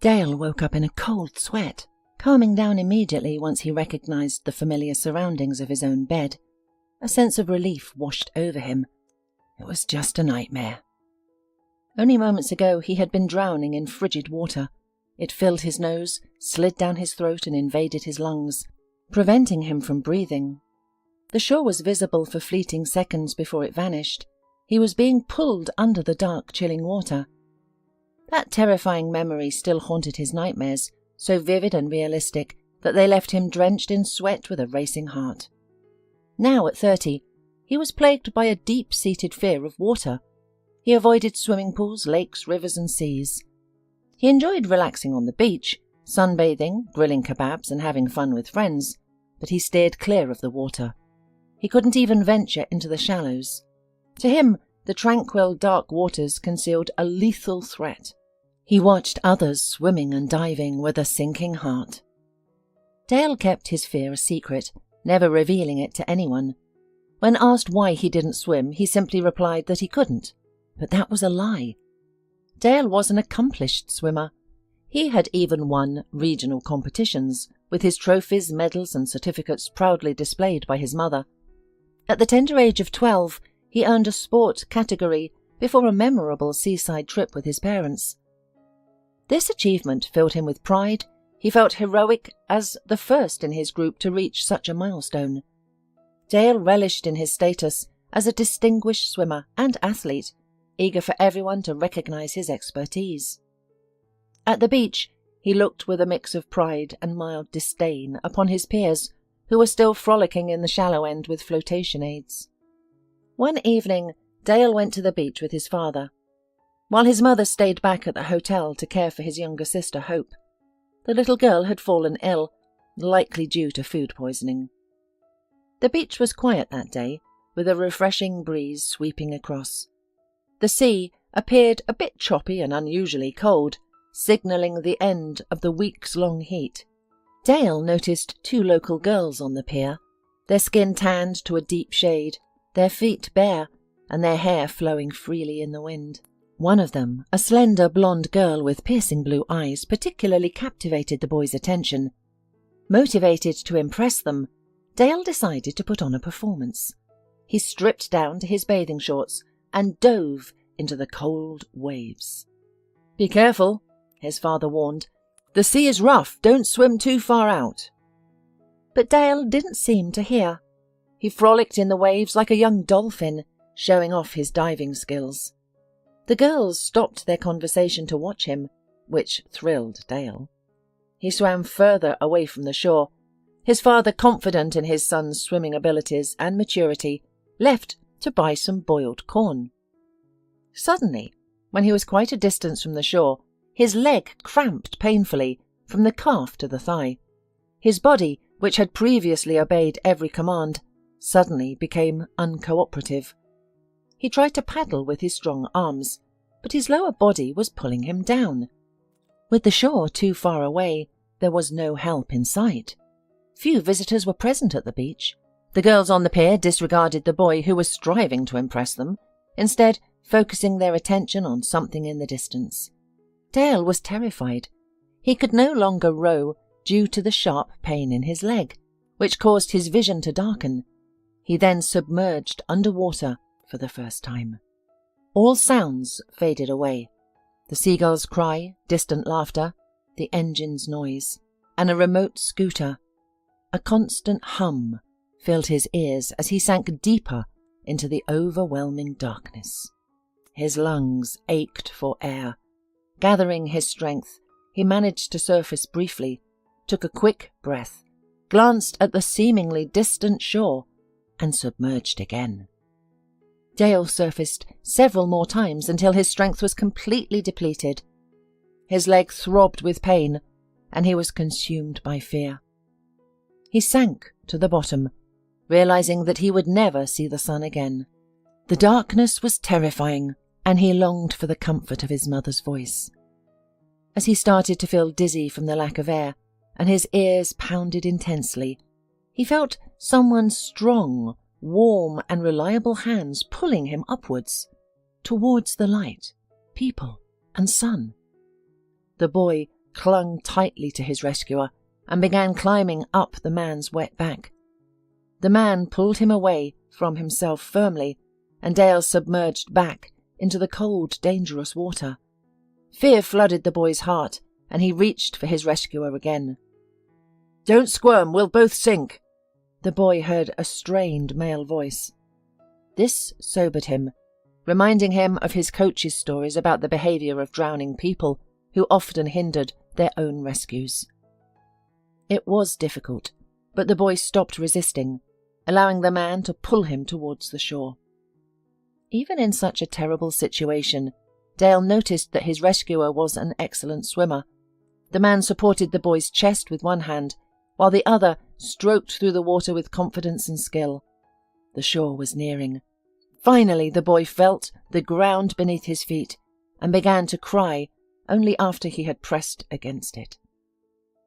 Dale woke up in a cold sweat, calming down immediately once he recognized the familiar surroundings of his own bed. A sense of relief washed over him. It was just a nightmare. Only moments ago he had been drowning in frigid water. It filled his nose, slid down his throat and invaded his lungs, preventing him from breathing. The shore was visible for fleeting seconds before it vanished. He was being pulled under the dark, chilling water. That terrifying memory still haunted his nightmares, so vivid and realistic that they left him drenched in sweat with a racing heart. Now, at 30, he was plagued by a deep-seated fear of water. He avoided swimming pools, lakes, rivers and seas. He enjoyed relaxing on the beach, sunbathing, grilling kebabs and having fun with friends, but he steered clear of the water. He couldn't even venture into the shallows. To him, the tranquil, dark waters concealed a lethal threat. He watched others swimming and diving with a sinking heart. Dale kept his fear a secret, never revealing it to anyone. When asked why he didn't swim, he simply replied that he couldn't. But that was a lie. Dale was an accomplished swimmer. He had even won regional competitions, with his trophies, medals and certificates proudly displayed by his mother. At the tender age of 12, he earned a sport category before a memorable seaside trip with his parents. This achievement filled him with pride. He felt heroic as the first in his group to reach such a milestone. Dale relished in his status as a distinguished swimmer and athlete, eager for everyone to recognize his expertise. At the beach, he looked with a mix of pride and mild disdain upon his peers, who were still frolicking in the shallow end with flotation aids. One evening, Dale went to the beach with his father, while his mother stayed back at the hotel to care for his younger sister, Hope. The little girl had fallen ill, likely due to food poisoning. The beach was quiet that day, with a refreshing breeze sweeping across. The sea appeared a bit choppy and unusually cold, signalling the end of the weeks-long heat. Dale noticed 2 local girls on the pier, their skin tanned to a deep shade, their feet bare, and their hair flowing freely in the wind. One of them, a slender blonde girl with piercing blue eyes, particularly captivated the boys' attention. Motivated to impress them, Dale decided to put on a performance. He stripped down to his bathing shorts and dove into the cold waves. "Be careful," his father warned. "The sea is rough, don't swim too far out." But Dale didn't seem to hear. He frolicked in the waves like a young dolphin, showing off his diving skills. The girls stopped their conversation to watch him, which thrilled Dale. He swam further away from the shore. His father, confident in his son's swimming abilities and maturity, left to buy some boiled corn. Suddenly, when he was quite a distance from the shore, his leg cramped painfully from the calf to the thigh. His body, which had previously obeyed every command, suddenly became uncooperative. He tried to paddle with his strong arms, but his lower body was pulling him down. With the shore too far away, there was no help in sight. Few visitors were present at the beach. The girls on the pier disregarded the boy who was striving to impress them, instead focusing their attention on something in the distance. Dale was terrified. He could no longer row due to the sharp pain in his leg, which caused his vision to darken. He then submerged underwater for the first time. All sounds faded away. The seagull's cry, distant laughter, the engine's noise, and a remote scooter. A constant hum filled his ears as he sank deeper into the overwhelming darkness. His lungs ached for air. Gathering his strength, he managed to surface briefly, took a quick breath, glanced at the seemingly distant shore, and submerged again. Dale surfaced several more times until his strength was completely depleted. His leg throbbed with pain, and he was consumed by fear. He sank to the bottom, realizing that he would never see the sun again. The darkness was terrifying, and he longed for the comfort of his mother's voice. As he started to feel dizzy from the lack of air, and his ears pounded intensely, he felt someone's strong, warm and reliable hands pulling him upwards, towards the light, people and sun. The boy clung tightly to his rescuer and began climbing up the man's wet back. The man pulled him away from himself firmly, and Dale submerged back into the cold, dangerous water. Fear flooded the boy's heart, and he reached for his rescuer again. "Don't squirm, we'll both sink," the boy heard a strained male voice. This sobered him, reminding him of his coach's stories about the behaviour of drowning people who often hindered their own rescues. It was difficult, but the boy stopped resisting, allowing the man to pull him towards the shore. Even in such a terrible situation, Dale noticed that his rescuer was an excellent swimmer. The man supported the boy's chest with one hand, while the other stroked through the water with confidence and skill. The shore was nearing. Finally, the boy felt the ground beneath his feet and began to cry only after he had pressed against it.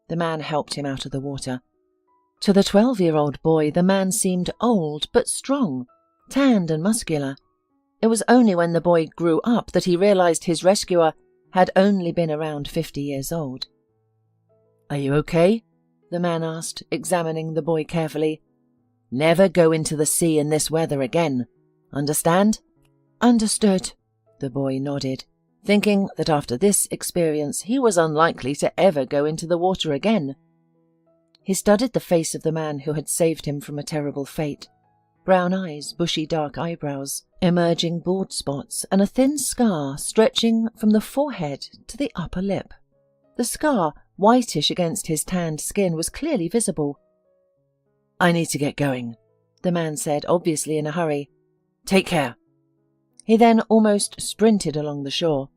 The man helped him out of the water. To the 12-year-old boy, the man seemed old but strong, tanned and muscular. It was only when the boy grew up that he realized his rescuer had only been around 50 years old. "Are you okay?" the man asked, examining the boy carefully. "Never go into the sea in this weather again. Understand?" "Understood," the boy nodded, thinking that after this experience he was unlikely to ever go into the water again. He studied the face of the man who had saved him from a terrible fate. Brown eyes, bushy dark eyebrows, emerging bald spots, and a thin scar stretching from the forehead to the upper lip. The scar, whitish against his tanned skin, was clearly visible. "I need to get going," the man said, obviously in a hurry. "Take care." He then almost sprinted along the shore.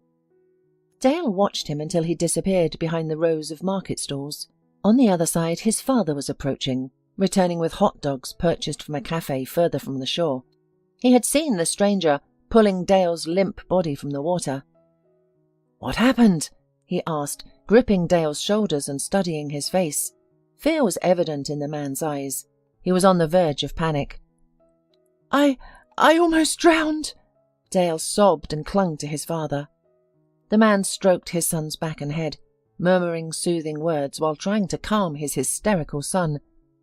Dale watched him until he disappeared behind the rows of market stalls. On the other side, his father was approaching, returning with hot dogs purchased from a cafe further from the shore. He had seen the stranger pulling Dale's limp body from the water. "What happened?" he asked, gripping Dale's shoulders and studying his face. Fear was evident in the man's eyes. He was on the verge of panic. I almost drowned," Dale sobbed and clung to his father. The man stroked his son's back and head, murmuring soothing words while trying to calm his hysterical son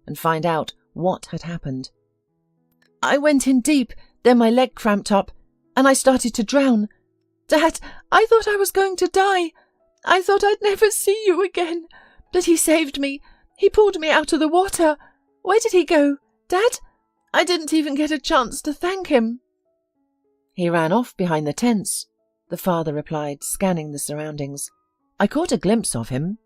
and find out what had happened. "I went in deep, then my leg cramped up, and I started to drown. Dad, I thought I was going to die. I thought I'd never see you again. But he saved me. He pulled me out of the water. Where did he go? Dad? I didn't even get a chance to thank him." "He ran off behind the tents," the father replied, scanning the surroundings. "I caught a glimpse of him."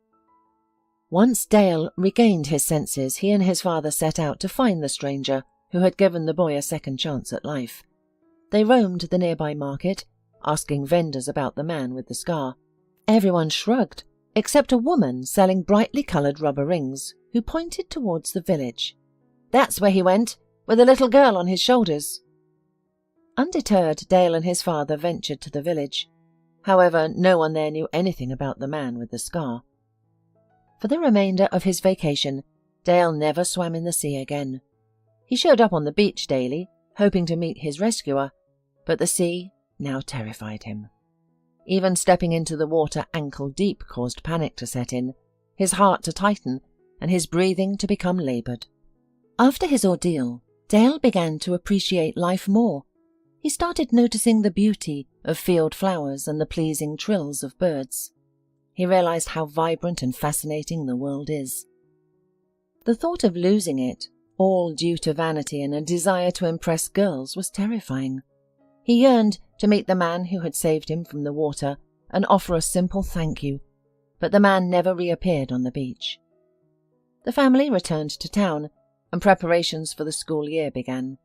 Once Dale regained his senses, he and his father set out to find the stranger who had given the boy a second chance at life. They roamed the nearby market, asking vendors about the man with the scar. Everyone shrugged, except a woman selling brightly coloured rubber rings, who pointed towards the village. "That's where he went, with a little girl on his shoulders." Undeterred, Dale and his father ventured to the village. However, no one there knew anything about the man with the scar. For the remainder of his vacation, Dale never swam in the sea again. He showed up on the beach daily, hoping to meet his rescuer, but the sea now terrified him. Even stepping into the water ankle-deep caused panic to set in, his heart to tighten, and his breathing to become laboured. After his ordeal, Dale began to appreciate life more. He started noticing the beauty of field flowers and the pleasing trills of birds. He realized how vibrant and fascinating the world is. The thought of losing it, all due to vanity and a desire to impress girls, was terrifying. He yearned to meet the man who had saved him from the water and offer a simple thank you, but the man never reappeared on the beach. The family returned to town, and preparations for the school year began.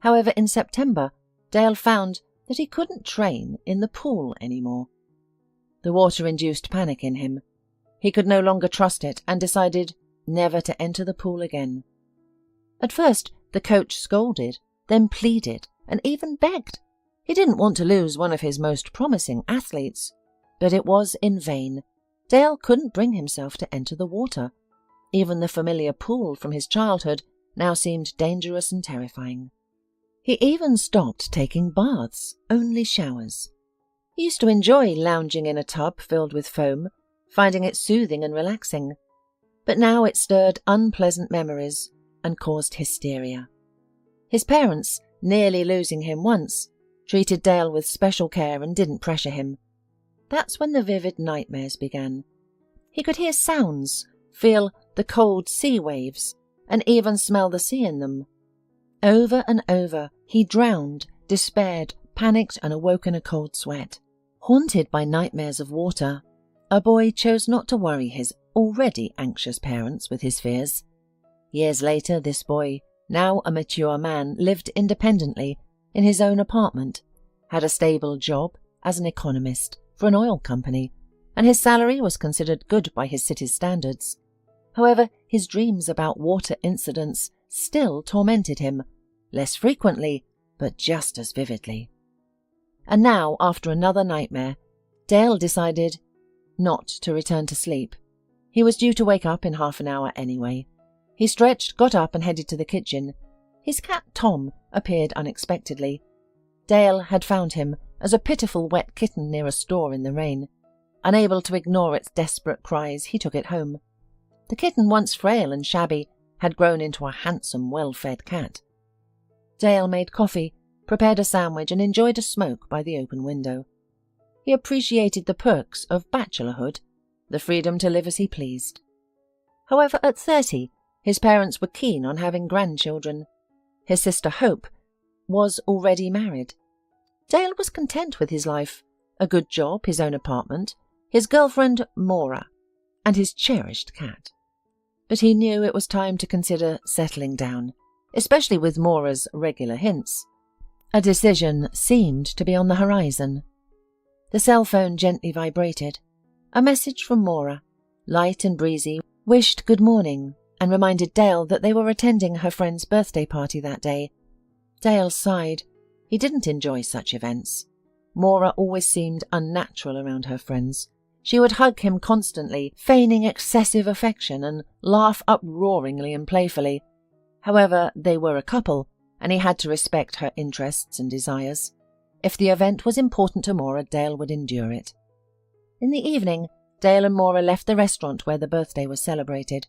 However, in September, Dale found that he couldn't train in the pool anymore. The water induced panic in him. He could no longer trust it and decided never to enter the pool again. At first, the coach scolded, then pleaded, and even begged. He didn't want to lose one of his most promising athletes, but it was in vain. Dale couldn't bring himself to enter the water. Even the familiar pool from his childhood now seemed dangerous and terrifying. He even stopped taking baths, only showers. He used to enjoy lounging in a tub filled with foam, finding it soothing and relaxing. But now it stirred unpleasant memories and caused hysteria. His parents, nearly losing him once, treated Dale with special care and didn't pressure him. That's when the vivid nightmares began. He could hear sounds, feel the cold sea waves, and even smell the sea in them. Over and over, he drowned, despaired, panicked, and awoke in a cold sweat. Haunted by nightmares of water, a boy chose not to worry his already anxious parents with his fears. Years later, this boy, now a mature man, lived independently in his own apartment, had a stable job as an economist for an oil company, and his salary was considered good by his city's standards. However, his dreams about water incidents still tormented him, less frequently, but just as vividly. And now, after another nightmare, Dale decided not to return to sleep. He was due to wake up in half an hour anyway. He stretched, got up, and headed to the kitchen. His cat Tom appeared unexpectedly. Dale had found him as a pitiful wet kitten near a store in the rain. Unable to ignore its desperate cries, he took it home. The kitten, once frail and shabby, had grown into a handsome, well-fed cat. Dale made coffee, prepared a sandwich, and enjoyed a smoke by the open window. He appreciated the perks of bachelorhood, the freedom to live as he pleased. However, at 30, his parents were keen on having grandchildren. His sister Hope was already married. Dale was content with his life, a good job, his own apartment, his girlfriend Maura, and his cherished cat. But he knew it was time to consider settling down, especially with Maura's regular hints. A decision seemed to be on the horizon. The cell phone gently vibrated. A message from Maura, light and breezy, wished good morning and reminded Dale that they were attending her friend's birthday party that day. Dale sighed. He didn't enjoy such events. Maura always seemed unnatural around her friends. She would hug him constantly, feigning excessive affection, and laugh uproaringly and playfully. However, they were a couple, and he had to respect her interests and desires. If the event was important to Maura, Dale would endure it. In the evening, Dale and Maura left the restaurant where the birthday was celebrated.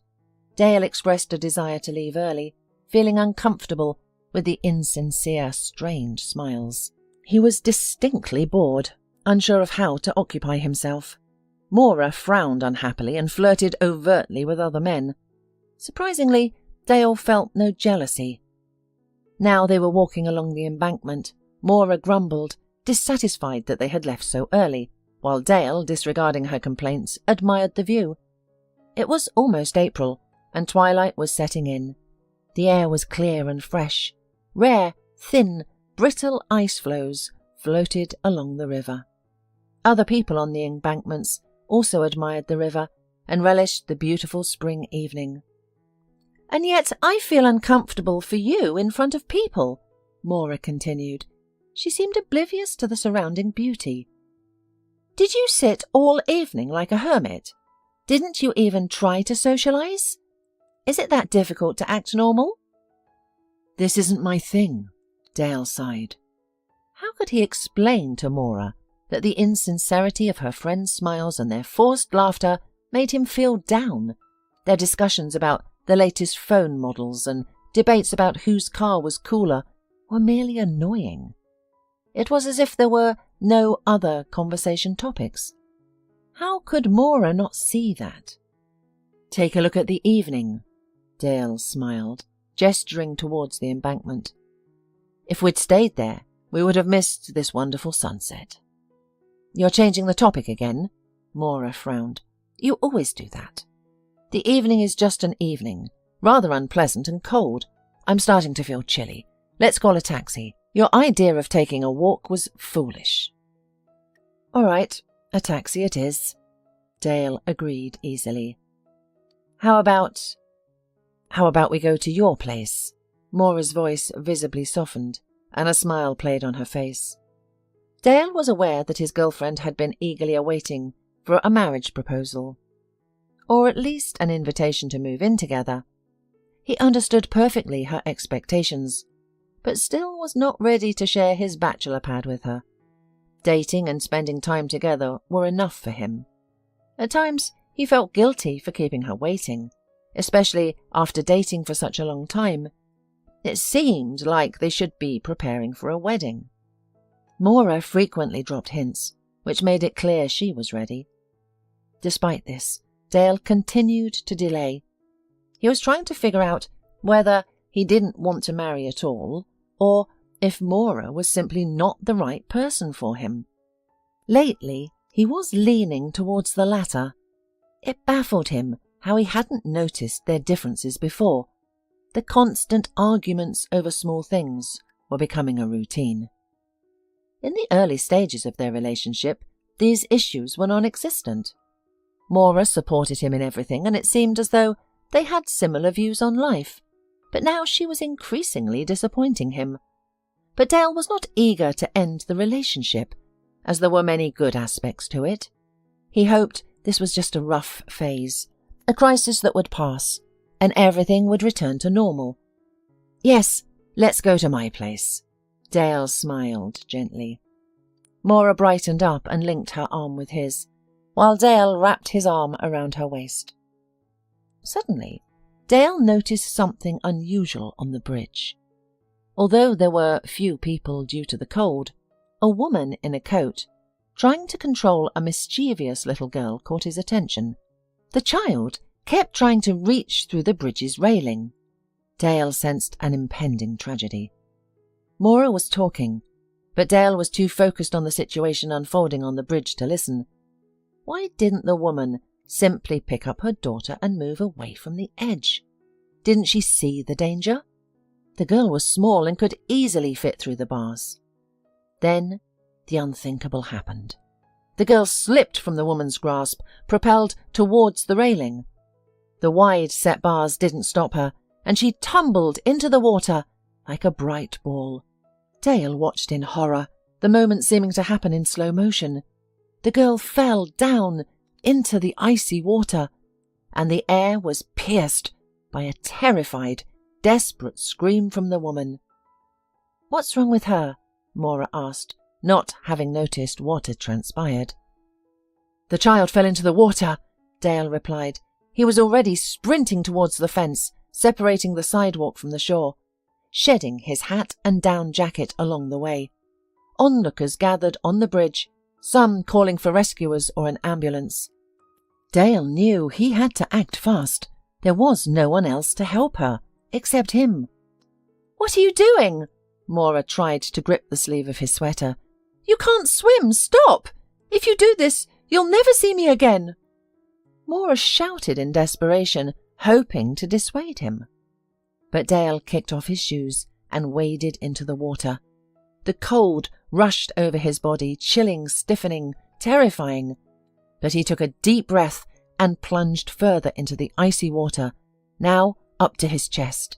Dale expressed a desire to leave early, feeling uncomfortable with the insincere, strange smiles. He was distinctly bored, unsure of how to occupy himself. Maura frowned unhappily and flirted overtly with other men. Surprisingly, Dale felt no jealousy. Now they were walking along the embankment. Maura grumbled, dissatisfied that they had left so early, while Dale, disregarding her complaints, admired the view. It was almost April, and twilight was setting in. The air was clear and fresh. Rare, thin, brittle ice floes floated along the river. Other people on the embankments also admired the river and relished the beautiful spring evening. "And yet I feel uncomfortable for you in front of people," Maura continued. She seemed oblivious to the surrounding beauty. "Did you sit all evening like a hermit? Didn't you even try to socialize? Is it that difficult to act normal?" "This isn't my thing," Dale sighed. How could he explain to Maura that the insincerity of her friends' smiles and their forced laughter made him feel down? Their discussions about the latest phone models and debates about whose car was cooler were merely annoying. It was as if there were no other conversation topics. How could Maura not see that? "Take a look at the evening," Dale smiled, gesturing towards the embankment. "If we'd stayed there, we would have missed this wonderful sunset." "You're changing the topic again?" Maura frowned. "You always do that. The evening is just an evening, rather unpleasant and cold. I'm starting to feel chilly. Let's call a taxi. Your idea of taking a walk was foolish." "All right, a taxi it is," Dale agreed easily. How about we go to your place?" Maura's voice visibly softened, and a smile played on her face. Dale was aware that his girlfriend had been eagerly awaiting for a marriage proposal, or at least an invitation to move in together. He understood perfectly her expectations, but still was not ready to share his bachelor pad with her. Dating and spending time together were enough for him. At times, he felt guilty for keeping her waiting, especially after dating for such a long time. It seemed like they should be preparing for a wedding. Maura frequently dropped hints, which made it clear she was ready. Despite this, Dale continued to delay. He was trying to figure out whether he didn't want to marry at all, or if Maura was simply not the right person for him. Lately, he was leaning towards the latter. It baffled him how he hadn't noticed their differences before. The constant arguments over small things were becoming a routine. In the early stages of their relationship, these issues were non-existent. Maura supported him in everything, and it seemed as though they had similar views on life, but now she was increasingly disappointing him. But Dale was not eager to end the relationship, as there were many good aspects to it. He hoped this was just a rough phase, a crisis that would pass, and everything would return to normal. "Yes, let's go to my place." Dale smiled gently. Maura brightened up and linked her arm with his, while Dale wrapped his arm around her waist. Suddenly, Dale noticed something unusual on the bridge. Although there were few people due to the cold, a woman in a coat, trying to control a mischievous little girl, caught his attention. The child kept trying to reach through the bridge's railing. Dale sensed an impending tragedy. Maura was talking, but Dale was too focused on the situation unfolding on the bridge to listen. Why didn't the woman simply pick up her daughter and move away from the edge? Didn't she see the danger? The girl was small and could easily fit through the bars. Then the unthinkable happened. The girl slipped from the woman's grasp, propelled towards the railing. The wide-set bars didn't stop her, and she tumbled into the water like a bright ball. Dale watched in horror, the moment seeming to happen in slow motion. The girl fell down into the icy water, and the air was pierced by a terrified, desperate scream from the woman. "What's wrong with her?" Maura asked, not having noticed what had transpired. "The child fell into the water," Dale replied. He was already sprinting towards the fence, separating the sidewalk from the shore, shedding his hat and down jacket along the way. Onlookers gathered on the bridge, some calling for rescuers or an ambulance. Dale knew he had to act fast. There was no one else to help her, except him. "What are you doing?" Maura tried to grip the sleeve of his sweater. "You can't swim! Stop! If you do this, you'll never see me again!" Maura shouted in desperation, hoping to dissuade him. But Dale kicked off his shoes and waded into the water. The cold rushed over his body, chilling, stiffening, terrifying. But he took a deep breath and plunged further into the icy water, now up to his chest.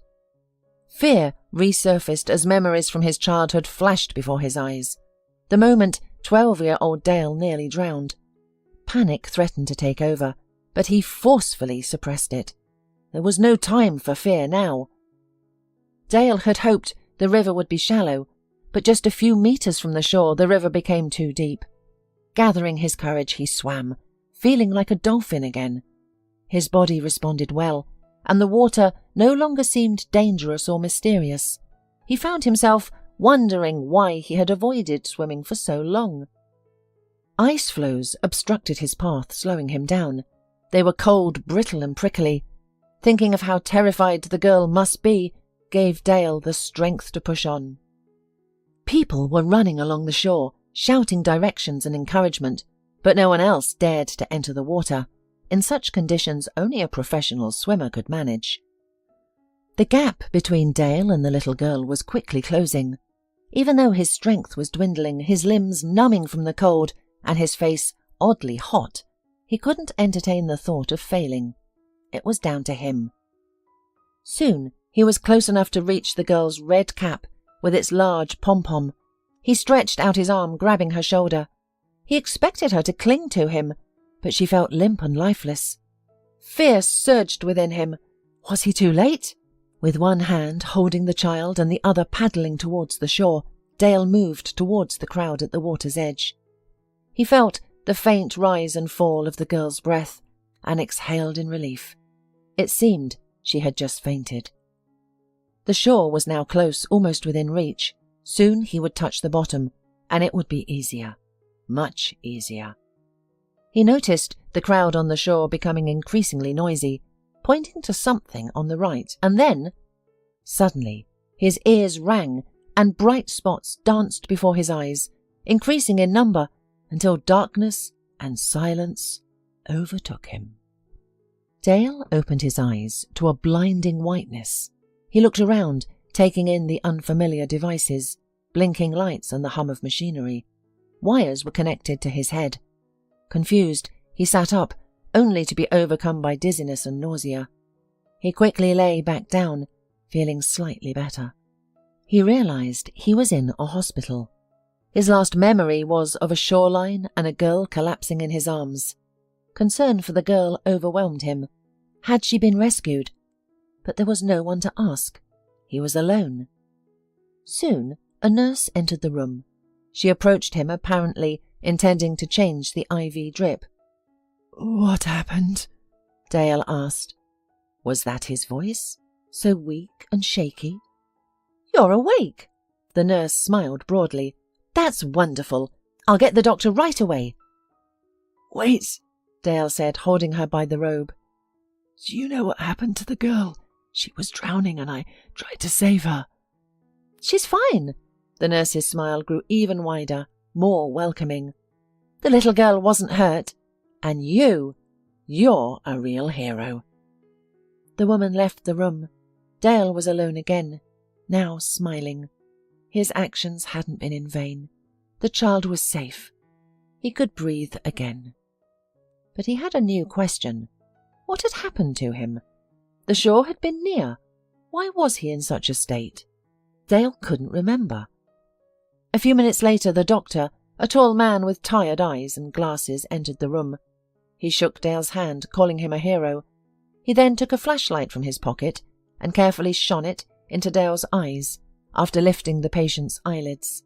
Fear resurfaced as memories from his childhood flashed before his eyes. The moment 12-year-old Dale nearly drowned. Panic threatened to take over, but he forcefully suppressed it. There was no time for fear now. Dale had hoped the river would be shallow, but just a few meters from the shore the river became too deep. Gathering his courage, he swam, feeling like a dolphin again. His body responded well, and the water no longer seemed dangerous or mysterious. He found himself wondering why he had avoided swimming for so long. Ice floes obstructed his path, slowing him down. They were cold, brittle and prickly. Thinking of how terrified the girl must be gave Dale the strength to push on. People were running along the shore, shouting directions and encouragement, but no one else dared to enter the water. In such conditions, only a professional swimmer could manage. The gap between Dale and the little girl was quickly closing. Even though his strength was dwindling, his limbs numbing from the cold, and his face oddly hot, he couldn't entertain the thought of failing. It was down to him. Soon he was close enough to reach the girl's red cap with its large pom-pom. He stretched out his arm, grabbing her shoulder. He expected her to cling to him, but she felt limp and lifeless. Fear surged within him. Was he too late? With one hand holding the child and the other paddling towards the shore, Dale moved towards the crowd at the water's edge. He felt the faint rise and fall of the girl's breath, and exhaled in relief. It seemed she had just fainted. The shore was now close, almost within reach. Soon he would touch the bottom, and it would be easier. Much easier. He noticed the crowd on the shore becoming increasingly noisy, pointing to something on the right, and then, suddenly, his ears rang and bright spots danced before his eyes, increasing in number until darkness and silence overtook him. Dale opened his eyes to a blinding whiteness. He looked around, taking in the unfamiliar devices, blinking lights and the hum of machinery. Wires were connected to his head. Confused, he sat up, only to be overcome by dizziness and nausea. He quickly lay back down, feeling slightly better. He realized he was in a hospital. His last memory was of a shoreline and a girl collapsing in his arms. Concern for the girl overwhelmed him. Had she been rescued? But there was no one to ask. He was alone. Soon, a nurse entered the room. She approached him, apparently intending to change the IV drip. "What happened?" Dale asked. Was that his voice, so weak and shaky? "You're awake!" The nurse smiled broadly. "That's wonderful. I'll get the doctor right away." "Wait," Dale said, holding her by the robe. "Do you know what happened to the girl? She was drowning and I tried to save her." "She's fine." The nurse's smile grew even wider, more welcoming. "The little girl wasn't hurt. And you're a real hero." The woman left the room. Dale was alone again, now smiling. His actions hadn't been in vain. The child was safe. He could breathe again. But he had a new question. What had happened to him? The shore had been near. Why was he in such a state? Dale couldn't remember. A few minutes later, the doctor, a tall man with tired eyes and glasses, entered the room. He shook Dale's hand, calling him a hero. He then took a flashlight from his pocket and carefully shone it into Dale's eyes after lifting the patient's eyelids.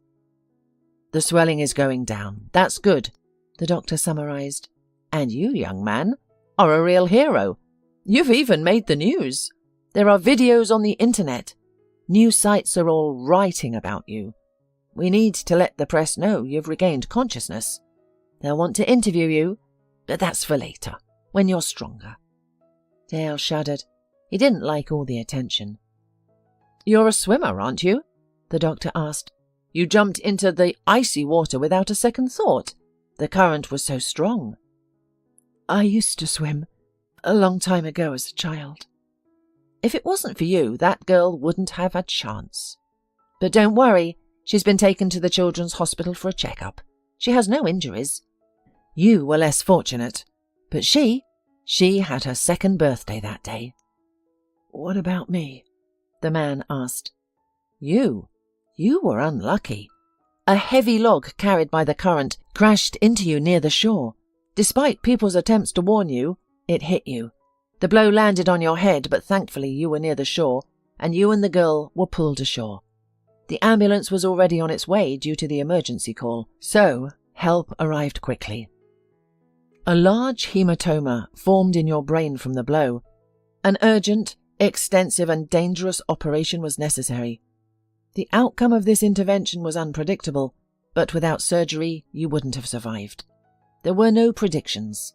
"The swelling is going down. That's good," the doctor summarized. "And you, young man, are a real hero. You've even made the news. There are videos on the internet. New sites are all writing about you. We need to let the press know you've regained consciousness. They'll want to interview you, but that's for later, when you're stronger." Dale shuddered. He didn't like all the attention. "You're a swimmer, aren't you?" the doctor asked. "You jumped into the icy water without a second thought. The current was so strong." "I used to swim a long time ago as a child." "If it wasn't for you, that girl wouldn't have a chance. But don't worry, she's been taken to the children's hospital for a checkup. She has no injuries. You were less fortunate, but she had her second birthday that day." "What about me?" the man asked. You were unlucky. A heavy log carried by the current crashed into you near the shore. Despite people's attempts to warn you, it hit you. The blow landed on your head, but thankfully you were near the shore, and you and the girl were pulled ashore. The ambulance was already on its way due to the emergency call, so help arrived quickly. A large hematoma formed in your brain from the blow. An urgent, extensive and dangerous operation was necessary. The outcome of this intervention was unpredictable, but without surgery you wouldn't have survived. There were no predictions,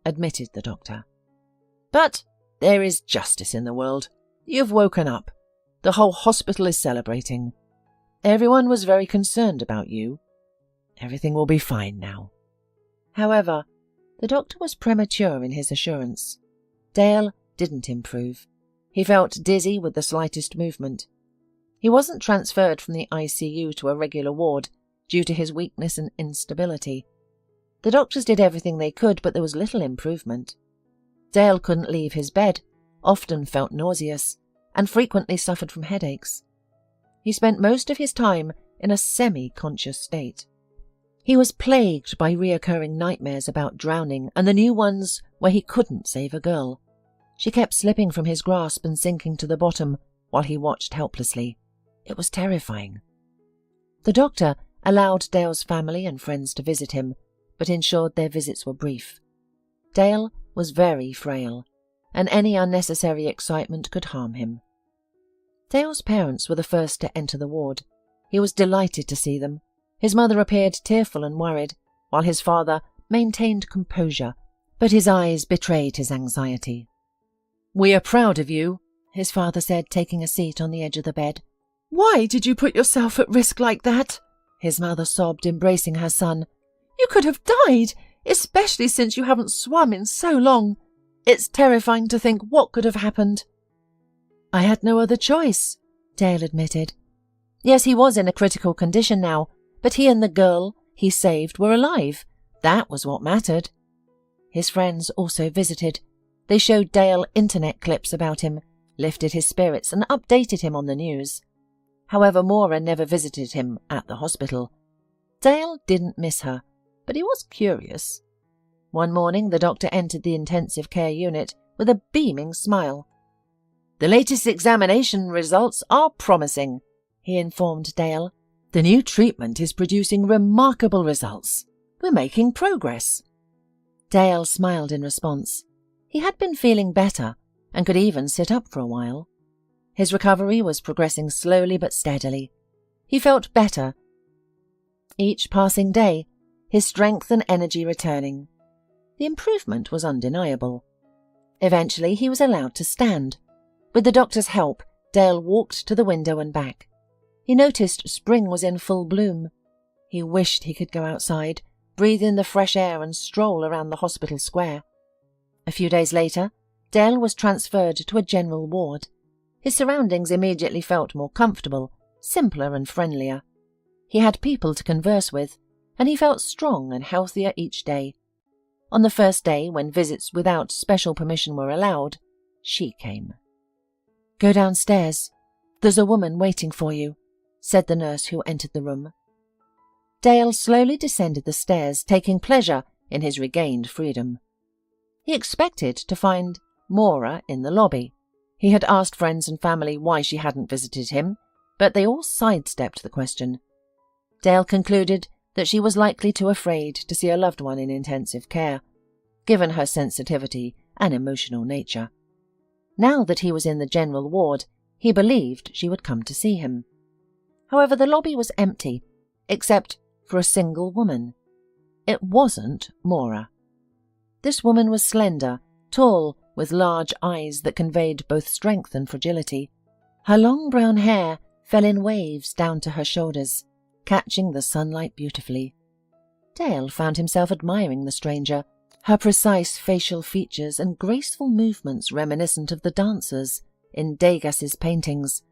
admitted the doctor. But there is justice in the world. You've woken up. The whole hospital is celebrating. Everyone was very concerned about you. Everything will be fine now. However, the doctor was premature in his assurance. Dale didn't improve. He felt dizzy with the slightest movement. He wasn't transferred from the ICU to a regular ward due to his weakness and instability. The doctors did everything they could, but there was little improvement. Dale couldn't leave his bed, often felt nauseous, and frequently suffered from headaches. He spent most of his time in a semi-conscious state. He was plagued by reoccurring nightmares about drowning and the new ones where he couldn't save a girl. She kept slipping from his grasp and sinking to the bottom while he watched helplessly. It was terrifying. The doctor allowed Dale's family and friends to visit him, but ensured their visits were brief. Dale was very frail, and any unnecessary excitement could harm him. Dale's parents were the first to enter the ward. He was delighted to see them. His mother appeared tearful and worried, while his father maintained composure, but his eyes betrayed his anxiety. "We are proud of you," his father said, taking a seat on the edge of the bed. "Why did you put yourself at risk like that?" his mother sobbed, embracing her son. "You could have died, especially since you haven't swum in so long. It's terrifying to think what could have happened." "I had no other choice," Dale admitted. Yes, he was in a critical condition now, but he and the girl he saved were alive. That was what mattered. His friends also visited. They showed Dale internet clips about him, lifted his spirits and updated him on the news. However, Maura never visited him at the hospital. Dale didn't miss her, but he was curious. One morning, the doctor entered the intensive care unit with a beaming smile. "The latest examination results are promising," he informed Dale. "The new treatment is producing remarkable results. We're making progress." Dale smiled in response. He had been feeling better and could even sit up for a while. His recovery was progressing slowly but steadily. He felt better. Each passing day, his strength and energy returning. The improvement was undeniable. Eventually, he was allowed to stand. With the doctor's help, Dale walked to the window and back. He noticed spring was in full bloom. He wished he could go outside, breathe in the fresh air and stroll around the hospital square. A few days later, Dale was transferred to a general ward. His surroundings immediately felt more comfortable, simpler and friendlier. He had people to converse with, and he felt strong and healthier each day. On the first day, when visits without special permission were allowed, she came. "Go downstairs. There's a woman waiting for you," said the nurse who entered the room. Dale slowly descended the stairs, taking pleasure in his regained freedom. He expected to find Maura in the lobby. He had asked friends and family why she hadn't visited him, but they all sidestepped the question. Dale concluded that she was likely too afraid to see a loved one in intensive care, given her sensitivity and emotional nature. Now that he was in the general ward, he believed she would come to see him. However, the lobby was empty, except for a single woman. It wasn't Maura. This woman was slender, tall, with large eyes that conveyed both strength and fragility. Her long brown hair fell in waves down to her shoulders, catching the sunlight beautifully. Dale found himself admiring the stranger, her precise facial features and graceful movements reminiscent of the dancers in Degas's paintings,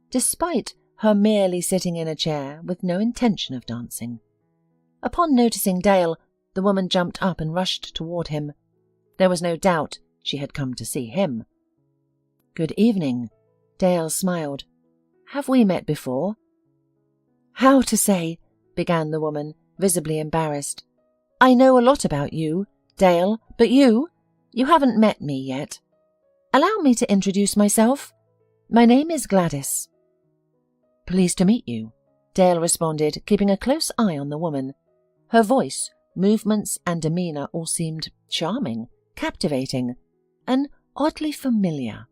despite her merely sitting in a chair with no intention of dancing. Upon noticing Dale, the woman jumped up and rushed toward him. There was no doubt she had come to see him. "Good evening," Dale smiled. "Have we met before?" "How to say," began the woman, visibly embarrassed. "I know a lot about you, Dale, but you haven't met me yet. Allow me to introduce myself. My name is Gladys." "Pleased to meet you," Dale responded, keeping a close eye on the woman. Her voice, movements, and demeanour all seemed charming, captivating, and oddly familiar.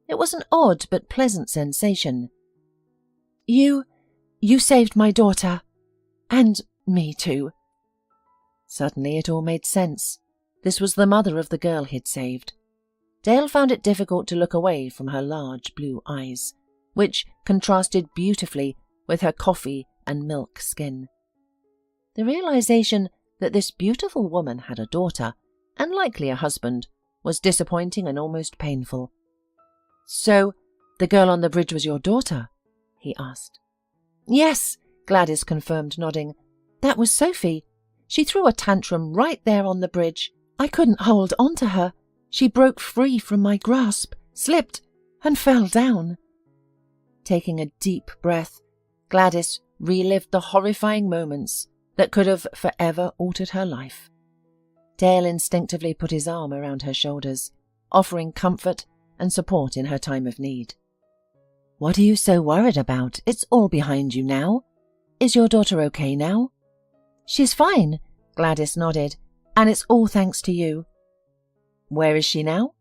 It was an odd but pleasant sensation. You saved my daughter. And me too." Suddenly it all made sense. This was the mother of the girl he'd saved. Dale found it difficult to look away from her large blue eyes, which contrasted beautifully with her coffee and milk skin. The realization that this beautiful woman had a daughter, and likely a husband, was disappointing and almost painful. "So, the girl on the bridge was your daughter?" he asked. "Yes," Gladys confirmed, nodding. "That was Sophie. She threw a tantrum right there on the bridge. I couldn't hold on to her. She broke free from my grasp, slipped, and fell down." Taking a deep breath, Gladys relived the horrifying moments that could have forever altered her life. Dale instinctively put his arm around her shoulders, offering comfort and support in her time of need. "What are you so worried about? It's all behind you now. Is your daughter okay now?" "She's fine," Gladys nodded. "And it's all thanks to you." "Where is she now?"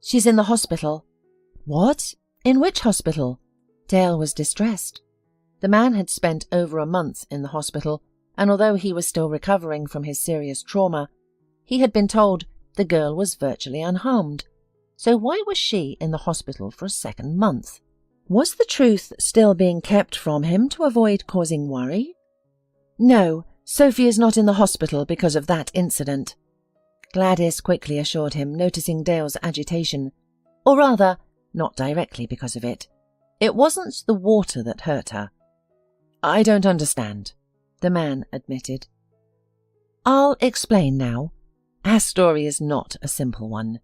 "She's in the hospital." "What? In which hospital?" Dale was distressed. The man had spent over a month in the hospital, and although he was still recovering from his serious trauma, he had been told the girl was virtually unharmed. So why was she in the hospital for a second month? Was the truth still being kept from him to avoid causing worry? "No, Sophie is not in the hospital because of that incident," Gladys quickly assured him, noticing Dale's agitation. Or rather, not directly because of it. It wasn't the water that hurt her. "I don't understand," the man admitted. "I'll explain now. Our story is not a simple one."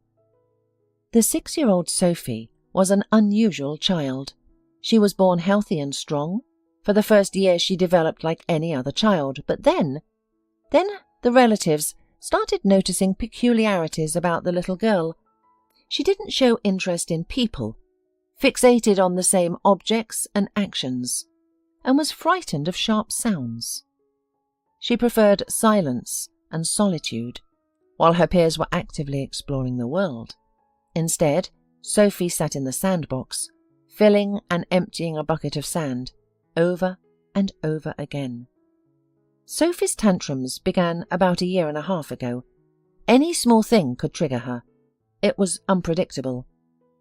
The 6-year-old Sophie was an unusual child. She was born healthy and strong. For the first year she developed like any other child, but then the relatives started noticing peculiarities about the little girl. She didn't show interest in people, fixated on the same objects and actions, and was frightened of sharp sounds. She preferred silence and solitude, while her peers were actively exploring the world. Instead, Sophie sat in the sandbox, filling and emptying a bucket of sand, over and over again. Sophie's tantrums began about 1.5 years ago. Any small thing could trigger her. It was unpredictable.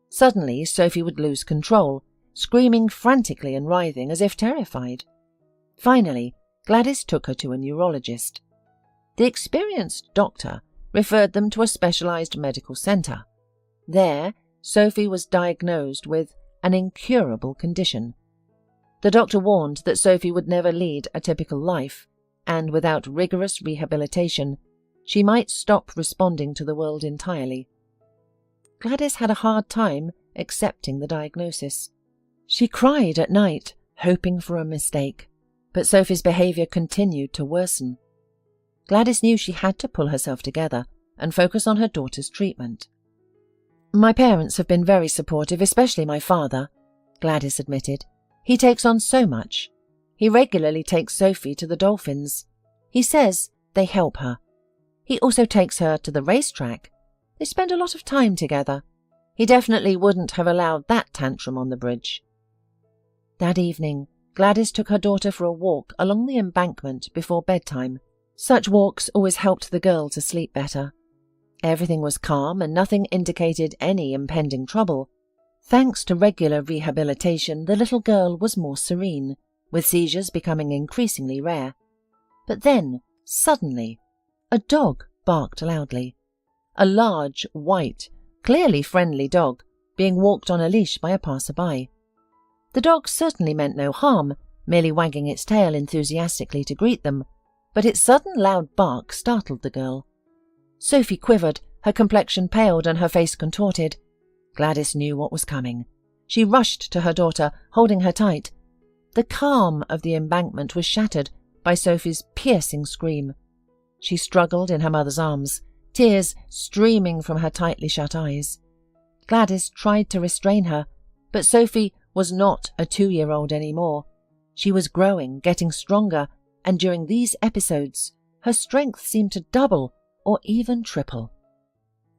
Suddenly, Sophie would lose control, screaming frantically and writhing as if terrified. Finally, Gladys took her to a neurologist. The experienced doctor referred them to a specialized medical center. There, Sophie was diagnosed with an incurable condition. The doctor warned that Sophie would never lead a typical life, and without rigorous rehabilitation, she might stop responding to the world entirely. Gladys had a hard time accepting the diagnosis. She cried at night, hoping for a mistake, but Sophie's behavior continued to worsen. Gladys knew she had to pull herself together and focus on her daughter's treatment. "My parents have been very supportive, especially my father," Gladys admitted. "He takes on so much. He regularly takes Sophie to the dolphins. He says they help her. He also takes her to the racetrack. They spend a lot of time together. He definitely wouldn't have allowed that tantrum on the bridge." That evening, Gladys took her daughter for a walk along the embankment before bedtime. Such walks always helped the girl to sleep better. Everything was calm and nothing indicated any impending trouble. Thanks to regular rehabilitation, the little girl was more serene, with seizures becoming increasingly rare. But then, suddenly, a dog barked loudly. A large, white, clearly friendly dog being walked on a leash by a passerby. The dog certainly meant no harm, merely wagging its tail enthusiastically to greet them, but its sudden loud bark startled the girl. Sophie quivered, her complexion paled and her face contorted. Gladys knew what was coming. She rushed to her daughter, holding her tight. The calm of the embankment was shattered by Sophie's piercing scream. She struggled in her mother's arms, tears streaming from her tightly shut eyes. Gladys tried to restrain her, but Sophie was not a 2-year-old anymore. She was growing, getting stronger, and during these episodes, her strength seemed to double or even triple.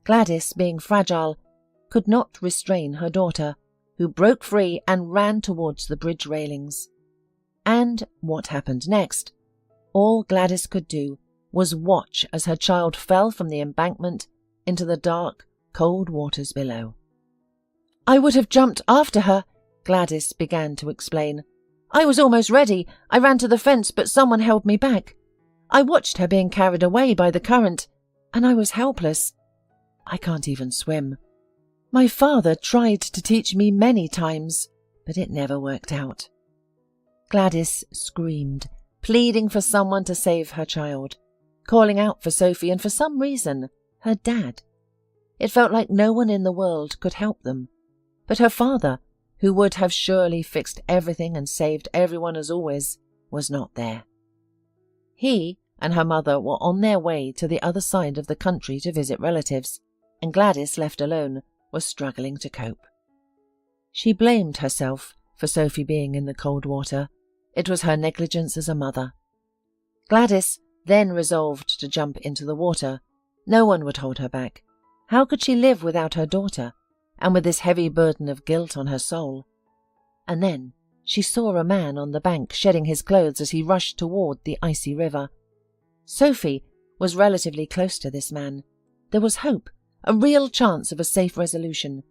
Gladys, being fragile, could not restrain her daughter, who broke free and ran towards the bridge railings. And what happened next? All Gladys could do was watch as her child fell from the embankment into the dark, cold waters below. "I would have jumped after her," Gladys began to explain. "I was almost ready. I ran to the fence, but someone held me back. I watched her being carried away by the current, and I was helpless. I can't even swim. My father tried to teach me many times, but it never worked out." Gladys screamed, pleading for someone to save her child, calling out for Sophie and for some reason, her dad. It felt like no one in the world could help them, but her father, who would have surely fixed everything and saved everyone as always, was not there. He and her mother were on their way to the other side of the country to visit relatives, and Gladys, left alone, was struggling to cope. She blamed herself for Sophie being in the cold water. It was her negligence as a mother. Gladys then resolved to jump into the water. No one would hold her back. How could she live without her daughter, and with this heavy burden of guilt on her soul? And then she saw a man on the bank shedding his clothes as he rushed toward the icy river. Sophie was relatively close to this man. There was hope, a real chance of a safe resolution.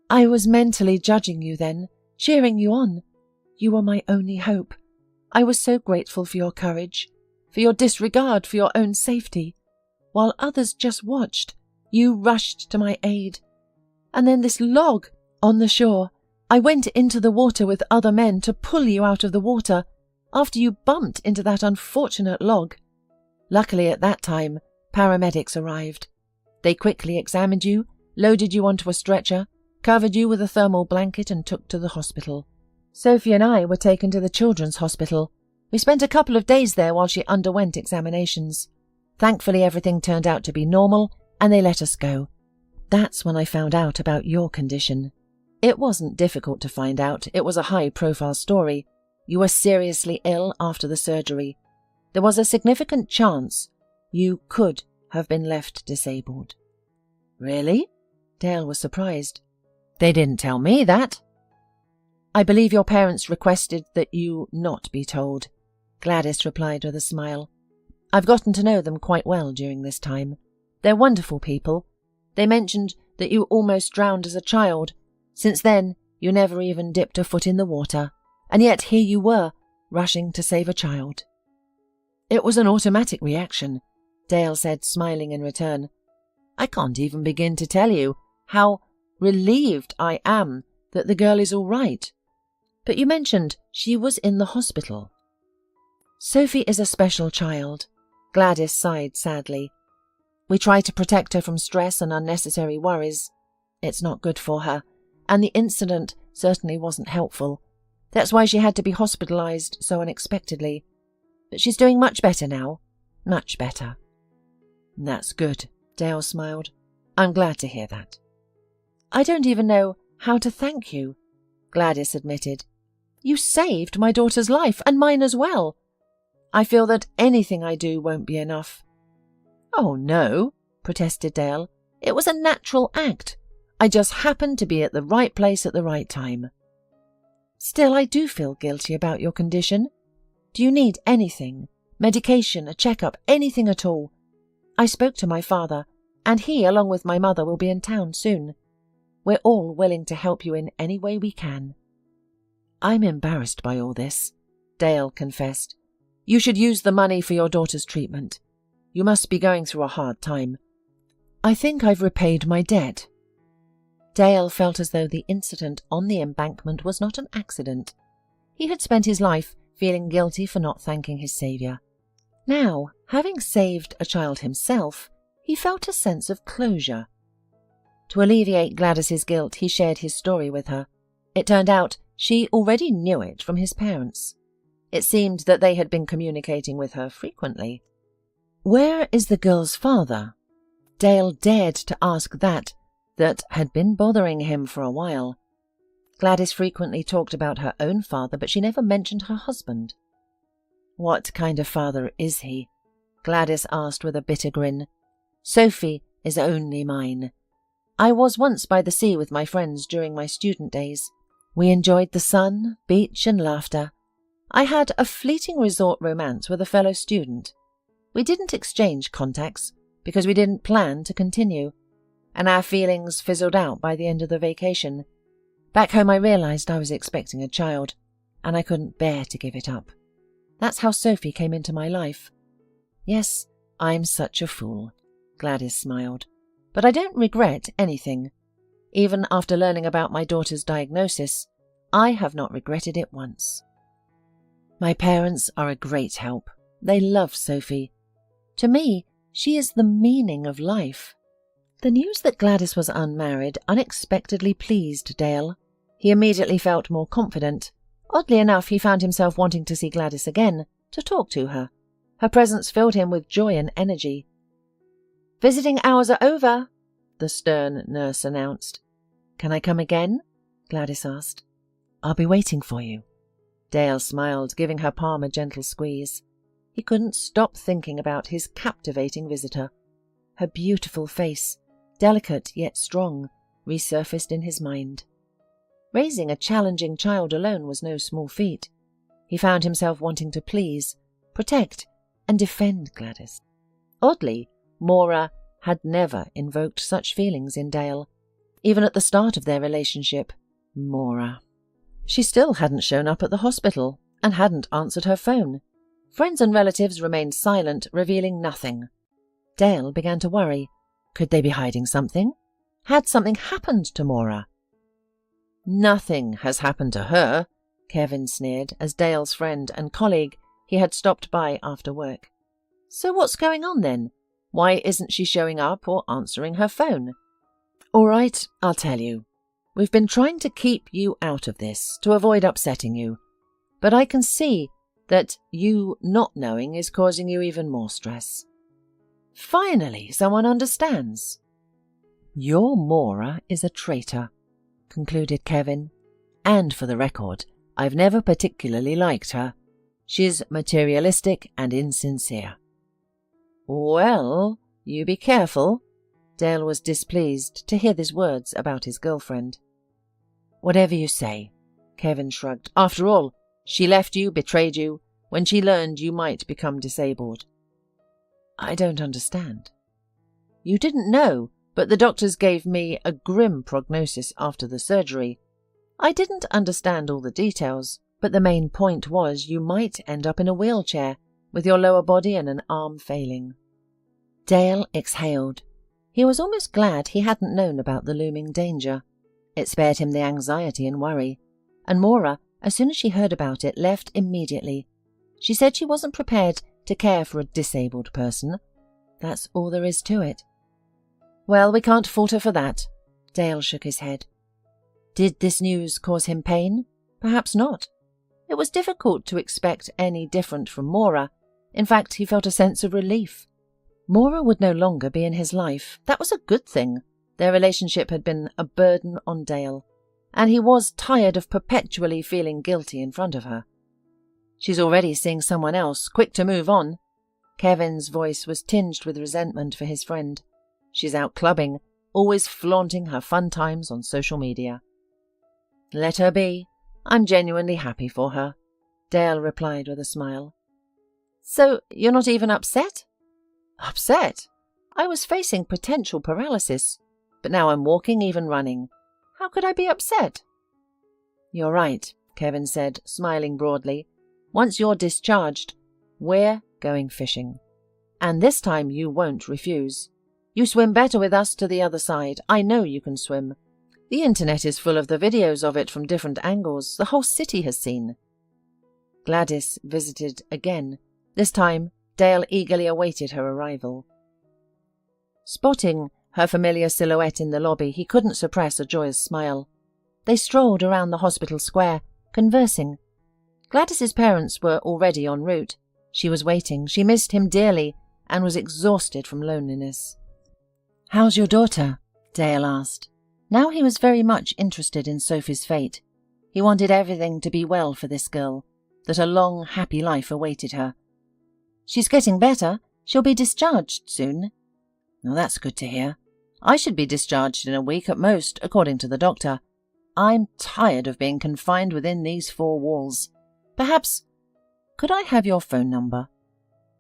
I was mentally judging you then, cheering you on. You were my only hope. I was so grateful for your courage, for your disregard for your own safety. While others just watched, you rushed to my aid. And then this log on the shore. I went into the water with other men to pull you out of the water after you bumped into that unfortunate log. Luckily at that time, paramedics arrived. They quickly examined you, loaded you onto a stretcher, covered you with a thermal blanket and took to the hospital. Sophie and I were taken to the children's hospital. We spent a couple of days there while she underwent examinations. Thankfully everything turned out to be normal and they let us go. That's when I found out about your condition. It wasn't difficult to find out. It was a high-profile story. You were seriously ill after the surgery. There was a significant chance you could have been left disabled. Really? Dale was surprised. They didn't tell me that. I believe your parents requested that you not be told, Gladys replied with a smile. I've gotten to know them quite well during this time. They're wonderful people. They mentioned that you almost drowned as a child. Since then, you never even dipped a foot in the water, and yet here you were, rushing to save a child. It was an automatic reaction, Dale said, smiling in return. I can't even begin to tell you how relieved I am that the girl is all right. But you mentioned she was in the hospital. Sophie is a special child, Gladys sighed sadly. We try to protect her from stress and unnecessary worries. It's not good for her. And the incident certainly wasn't helpful. That's why she had to be hospitalized so unexpectedly. But she's doing much better now. Much better. That's good, Dale smiled. I'm glad to hear that. I don't even know how to thank you, Gladys admitted. You saved my daughter's life, and mine as well. I feel that anything I do won't be enough. Oh no, protested Dale. It was a natural act. I just happened to be at the right place at the right time. Still, I do feel guilty about your condition. Do you need anything? Medication, a checkup, anything at all? I spoke to my father, and he, along with my mother, will be in town soon. We're all willing to help you in any way we can. I'm embarrassed by all this, Dale confessed. You should use the money for your daughter's treatment. You must be going through a hard time. I think I've repaid my debt. Dale felt as though the incident on the embankment was not an accident. He had spent his life feeling guilty for not thanking his saviour. Now, having saved a child himself, he felt a sense of closure. To alleviate Gladys's guilt, he shared his story with her. It turned out she already knew it from his parents. It seemed that they had been communicating with her frequently. Where is the girl's father? Dale dared to ask that had been bothering him for a while. Gladys frequently talked about her own father, but she never mentioned her husband. What kind of father is he? Gladys asked with a bitter grin. Sophie is only mine. I was once by the sea with my friends during my student days. We enjoyed the sun, beach, and laughter. I had a fleeting resort romance with a fellow student. We didn't exchange contacts because we didn't plan to continue, and our feelings fizzled out by the end of the vacation. Back home I realized I was expecting a child, and I couldn't bear to give it up. That's how Sophie came into my life. Yes, I'm such a fool, Gladys smiled, but I don't regret anything. Even after learning about my daughter's diagnosis, I have not regretted it once. My parents are a great help. They love Sophie. To me, she is the meaning of life. The news that Gladys was unmarried unexpectedly pleased Dale. He immediately felt more confident. Oddly enough, he found himself wanting to see Gladys again, to talk to her. Her presence filled him with joy and energy. Visiting hours are over, the stern nurse announced. Can I come again? Gladys asked. I'll be waiting for you. Dale smiled, giving her palm a gentle squeeze. He couldn't stop thinking about his captivating visitor. Her beautiful face, delicate yet strong, resurfaced in his mind. Raising a challenging child alone was no small feat. He found himself wanting to please, protect, and defend Gladys. Oddly, Maura had never invoked such feelings in Dale. Even at the start of their relationship, Maura. She still hadn't shown up at the hospital and hadn't answered her phone. Friends and relatives remained silent, revealing nothing. Dale began to worry. Could they be hiding something? Had something happened to Maura? Nothing has happened to her, Kevin sneered as Dale's friend and colleague he had stopped by after work. So what's going on then? Why isn't she showing up or answering her phone? All right, I'll tell you. We've been trying to keep you out of this to avoid upsetting you, but I can see that you not knowing is causing you even more stress. Finally, someone understands. Your Maura is a traitor, concluded Kevin. And for the record, I've never particularly liked her. She's materialistic and insincere. Well, you be careful. Dale was displeased to hear these words about his girlfriend. Whatever you say, Kevin shrugged. After all, she left you, betrayed you, when she learned you might become disabled. I don't understand. You didn't know, but the doctors gave me a grim prognosis after the surgery. I didn't understand all the details, but the main point was you might end up in a wheelchair, with your lower body and an arm failing. Dale exhaled. He was almost glad he hadn't known about the looming danger. It spared him the anxiety and worry. And Maura, as soon as she heard about it, left immediately. She said she wasn't prepared to care for a disabled person. That's all there is to it. Well, we can't fault her for that. Dale shook his head. Did this news cause him pain? Perhaps not. It was difficult to expect any different from Maura. In fact, he felt a sense of relief. Maura would no longer be in his life. That was a good thing. Their relationship had been a burden on Dale, and he was tired of perpetually feeling guilty in front of her. She's already seeing someone else, quick to move on. Kevin's voice was tinged with resentment for his friend. She's out clubbing, always flaunting her fun times on social media. Let her be. I'm genuinely happy for her, Dale replied with a smile. So you're not even upset? Upset? I was facing potential paralysis, but now I'm walking, even running. How could I be upset? You're right, Kevin said, smiling broadly. Once you're discharged, we're going fishing. And this time you won't refuse. You swim better with us to the other side. I know you can swim. The internet is full of the videos of it from different angles. The whole city has seen. Gladys visited again. This time, Dale eagerly awaited her arrival. Spotting her familiar silhouette in the lobby, he couldn't suppress a joyous smile. They strolled around the hospital square, conversing. Gladys's parents were already en route. She was waiting. She missed him dearly and was exhausted from loneliness. How's your daughter? Dale asked. Now he was very much interested in Sophie's fate. He wanted everything to be well for this girl, that a long, happy life awaited her. She's getting better. She'll be discharged soon. Well, that's good to hear. I should be discharged in a week at most, according to the doctor. I'm tired of being confined within these four walls. Perhaps, could I have your phone number?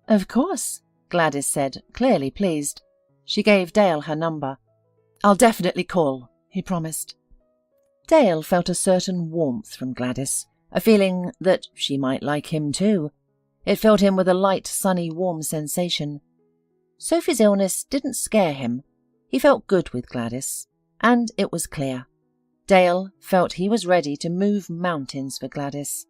Of course, Gladys said, clearly pleased. She gave Dale her number. I'll definitely call, he promised. Dale felt a certain warmth from Gladys, a feeling that she might like him too. It filled him with a light, sunny, warm sensation. Sophie's illness didn't scare him. He felt good with Gladys, and it was clear. Dale felt he was ready to move mountains for Gladys.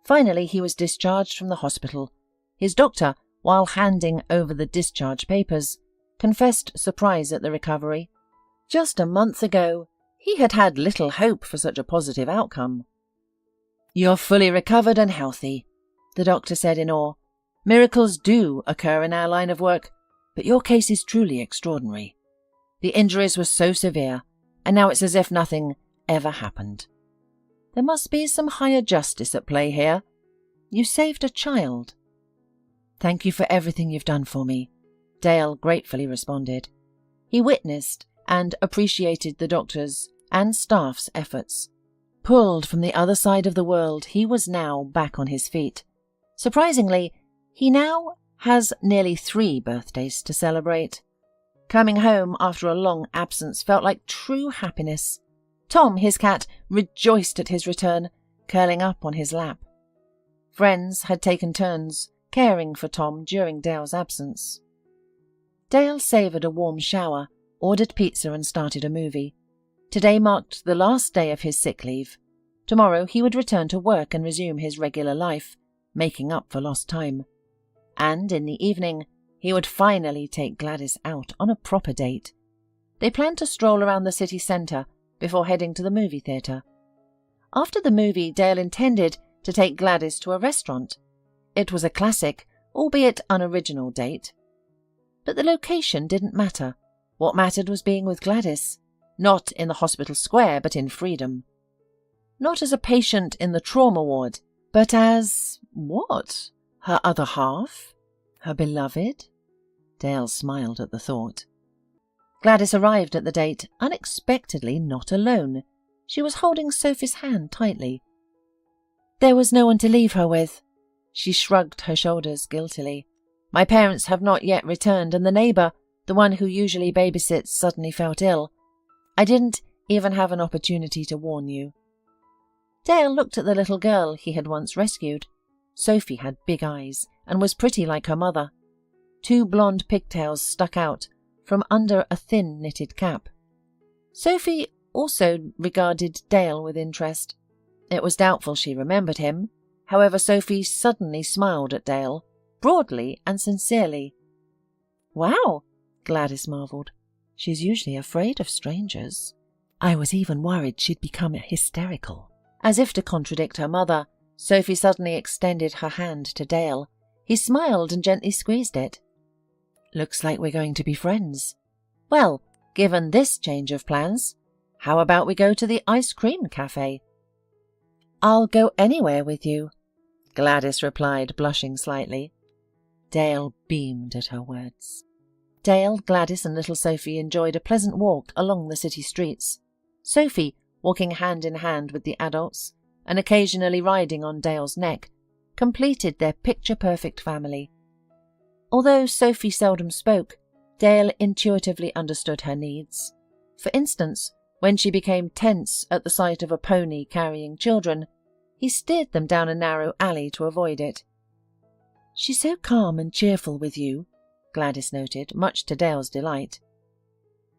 Finally, he was discharged from the hospital. His doctor, while handing over the discharge papers, confessed surprise at the recovery. Just a month ago, he had had little hope for such a positive outcome. You're fully recovered and healthy, the doctor said in awe. Miracles do occur in our line of work, but your case is truly extraordinary. The injuries were so severe, and now it's as if nothing ever happened. There must be some higher justice at play here. You saved a child. Thank you for everything you've done for me, Dale gratefully responded. He witnessed and appreciated the doctor's and staff's efforts. Pulled from the other side of the world, he was now back on his feet. Surprisingly, he now has nearly 3 birthdays to celebrate. Coming home after a long absence felt like true happiness. Tom, his cat, rejoiced at his return, curling up on his lap. Friends had taken turns caring for Tom during Dale's absence. Dale savoured a warm shower, ordered pizza and started a movie. Today marked the last day of his sick leave. Tomorrow he would return to work and resume his regular life, making up for lost time. And in the evening, he would finally take Gladys out on a proper date. They planned to stroll around the city centre before heading to the movie theatre. After the movie, Dale intended to take Gladys to a restaurant. It was a classic, albeit unoriginal date. But the location didn't matter. What mattered was being with Gladys, not in the hospital square, but in freedom. Not as a patient in the trauma ward, but as what? Her other half? Her beloved? Dale smiled at the thought. Gladys arrived at the date, unexpectedly not alone. She was holding Sophie's hand tightly. There was no one to leave her with. She shrugged her shoulders guiltily. My parents have not yet returned, and the neighbour, the one who usually babysits, suddenly felt ill. I didn't even have an opportunity to warn you. Dale looked at the little girl he had once rescued. Sophie had big eyes and was pretty like her mother. 2 blonde pigtails stuck out from under a thin knitted cap. Sophie also regarded Dale with interest. It was doubtful she remembered him. However, Sophie suddenly smiled at Dale, broadly and sincerely. Wow, Gladys marvelled. She's usually afraid of strangers. I was even worried she'd become hysterical. As if to contradict her mother, Sophie suddenly extended her hand to Dale. He smiled and gently squeezed it. Looks like we're going to be friends. Well, given this change of plans, how about we go to the ice cream cafe? I'll go anywhere with you, Gladys replied, blushing slightly. Dale beamed at her words. Dale, Gladys and little Sophie enjoyed a pleasant walk along the city streets. Sophie, walking hand in hand with the adults and occasionally riding on Dale's neck, completed their picture-perfect family. Although Sophie seldom spoke, Dale intuitively understood her needs. For instance, when she became tense at the sight of a pony carrying children, he steered them down a narrow alley to avoid it. She's so calm and cheerful with you, Gladys noted, much to Dale's delight.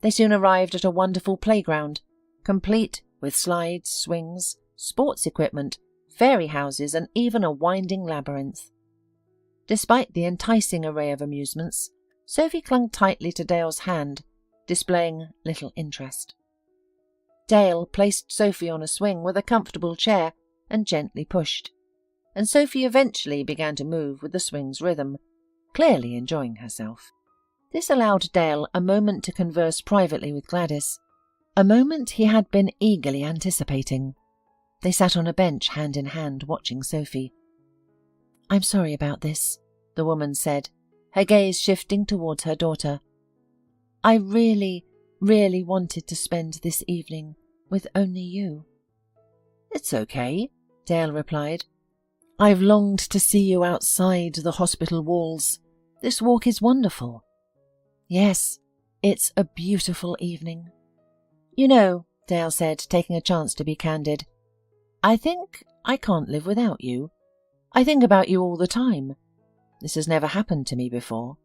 They soon arrived at a wonderful playground, complete with slides, swings, sports equipment, fairy houses, and even a winding labyrinth. Despite the enticing array of amusements, Sophie clung tightly to Dale's hand, displaying little interest. Dale placed Sophie on a swing with a comfortable chair and gently pushed, and Sophie eventually began to move with the swing's rhythm, clearly enjoying herself. This allowed Dale a moment to converse privately with Gladys, a moment he had been eagerly anticipating. They sat on a bench hand in hand, watching Sophie. I'm sorry about this, the woman said, her gaze shifting towards her daughter. I really wanted to spend this evening with only you. It's okay, Dale replied. I've longed to see you outside the hospital walls. This walk is wonderful. Yes, it's a beautiful evening. You know, Dale said, taking a chance to be candid, I think I can't live without you. I think about you all the time. This has never happened to me before.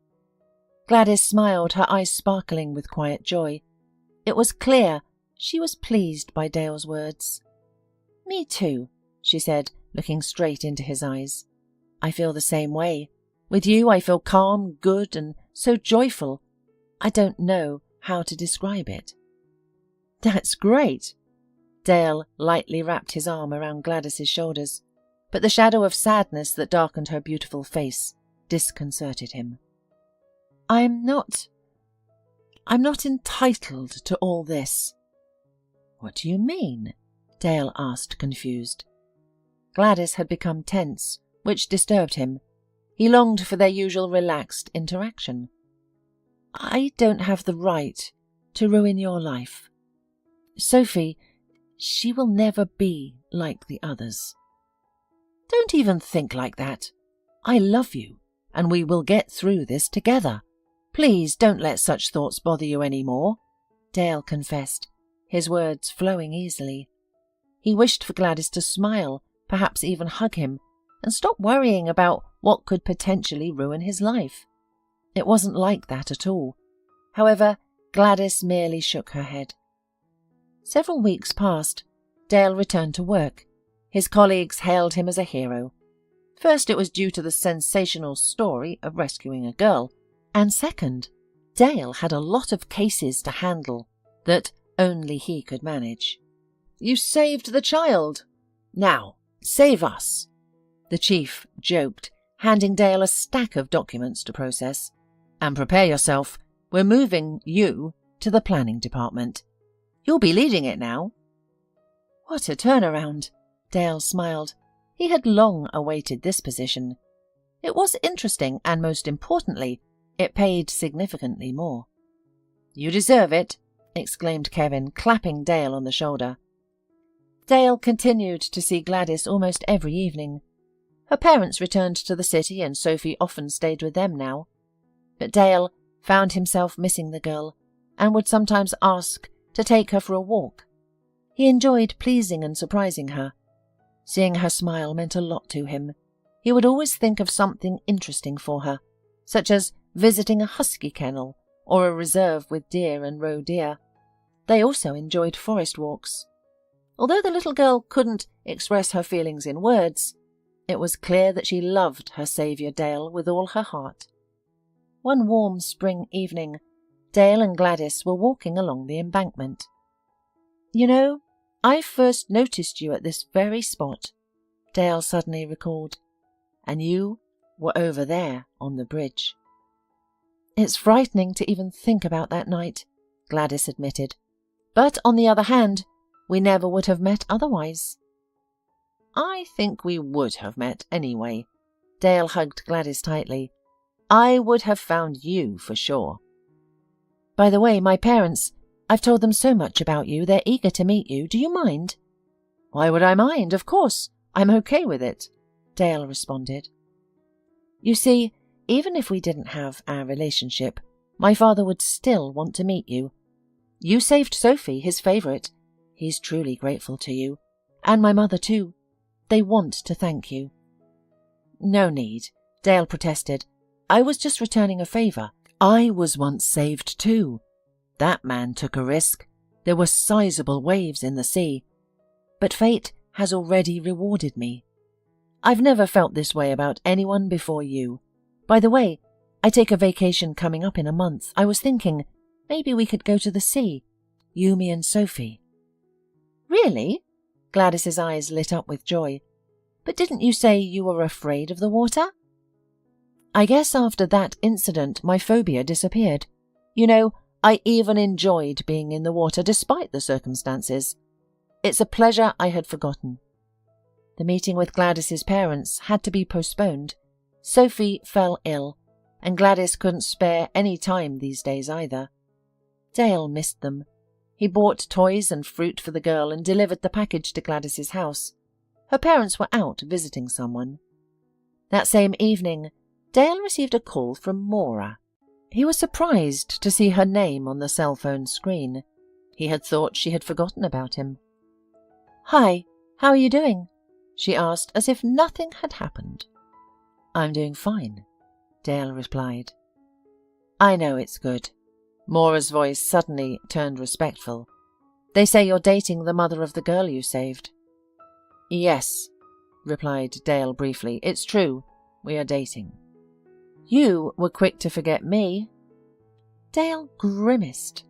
Gladys smiled, her eyes sparkling with quiet joy. It was clear she was pleased by Dale's words. Me too, she said, looking straight into his eyes. I feel the same way. With you I feel calm, good, and so joyful. I don't know how to describe it. That's great. Dale lightly wrapped his arm around Gladys's shoulders, but the shadow of sadness that darkened her beautiful face disconcerted him. I'm not entitled to all this. What do you mean? Dale asked, confused. Gladys had become tense, which disturbed him. He longed for their usual relaxed interaction. "I don't have the right to ruin your life. Sophie, she will never be like the others." "Don't even think like that. I love you, and we will get through this together. Please don't let such thoughts bother you any more," Dale confessed, his words flowing easily. He wished for Gladys to smile, perhaps even hug him, and stop worrying about what could potentially ruin his life. It wasn't like that at all. However, Gladys merely shook her head. Several weeks passed. Dale returned to work. His colleagues hailed him as a hero. First, it was due to the sensational story of rescuing a girl, and second, Dale had a lot of cases to handle that only he could manage. "You saved the child. Now, save us," the chief joked, handing Dale a stack of documents to process. "And prepare yourself. We're moving you to the planning department. You'll be leading it now." What a turnaround, Dale smiled. He had long awaited this position. It was interesting, and most importantly, it paid significantly more. "You deserve it," exclaimed Kevin, clapping Dale on the shoulder. Dale continued to see Gladys almost every evening. Her parents returned to the city, and Sophie often stayed with them now. But Dale found himself missing the girl, and would sometimes ask to take her for a walk. He enjoyed pleasing and surprising her. Seeing her smile meant a lot to him. He would always think of something interesting for her, such as visiting a husky kennel or a reserve with deer and roe deer. They also enjoyed forest walks. Although the little girl couldn't express her feelings in words, it was clear that she loved her saviour Dale with all her heart. One warm spring evening, Dale and Gladys were walking along the embankment. "You know, I first noticed you at this very spot," Dale suddenly recalled, "and you were over there on the bridge." "It's frightening to even think about that night," Gladys admitted. "But on the other hand, we never would have met otherwise." "I think we would have met anyway." Dale hugged Gladys tightly. "I would have found you for sure." "By the way, my parents, I've told them so much about you, they're eager to meet you. Do you mind?" "Why would I mind? Of course. I'm okay with it," Dale responded. "You see, even if we didn't have our relationship, my father would still want to meet you. You saved Sophie, his favourite. He's truly grateful to you. And my mother too. They want to thank you." "No need," Dale protested. "I was just returning a favour. I was once saved too. That man took a risk. There were sizable waves in the sea. But fate has already rewarded me. I've never felt this way about anyone before you. By the way, I take a vacation coming up in a month. I was thinking maybe we could go to the sea. You, me and Sophie." "Really?" Gladys's eyes lit up with joy. "But didn't you say you were afraid of the water?" "I guess after that incident my phobia disappeared. You know, I even enjoyed being in the water despite the circumstances. It's a pleasure I had forgotten." The meeting with Gladys's parents had to be postponed. Sophie fell ill, and Gladys couldn't spare any time these days either. Dale missed them. He bought toys and fruit for the girl and delivered the package to Gladys's house. Her parents were out visiting someone. That same evening, Dale received a call from Maura. He was surprised to see her name on the cell phone screen. He had thought she had forgotten about him. "Hi, how are you doing?" she asked, as if nothing had happened. "I'm doing fine," Dale replied. "I know it's good." Maura's voice suddenly turned respectful. "They say you're dating the mother of the girl you saved." "Yes," replied Dale briefly. "It's true. We are dating." "You were quick to forget me." Dale grimaced.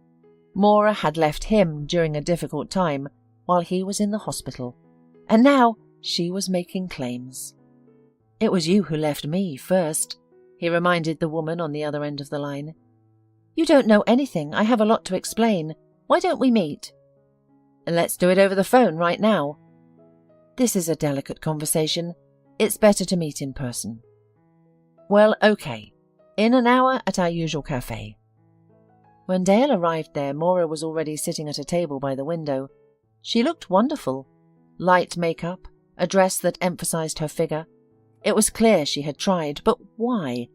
Maura had left him during a difficult time while he was in the hospital, and now she was making claims. "It was you who left me first," he reminded the woman on the other end of the line. "You don't know anything. I have a lot to explain. Why don't we meet?" "Let's do it over the phone right now." "This is a delicate conversation. It's better to meet in person." Well, okay. In an hour at our usual cafe. When Dale arrived there, Maura was already sitting at a table by the window. She looked wonderful. Light makeup, a dress that emphasized her figure. It was clear she had tried, but why?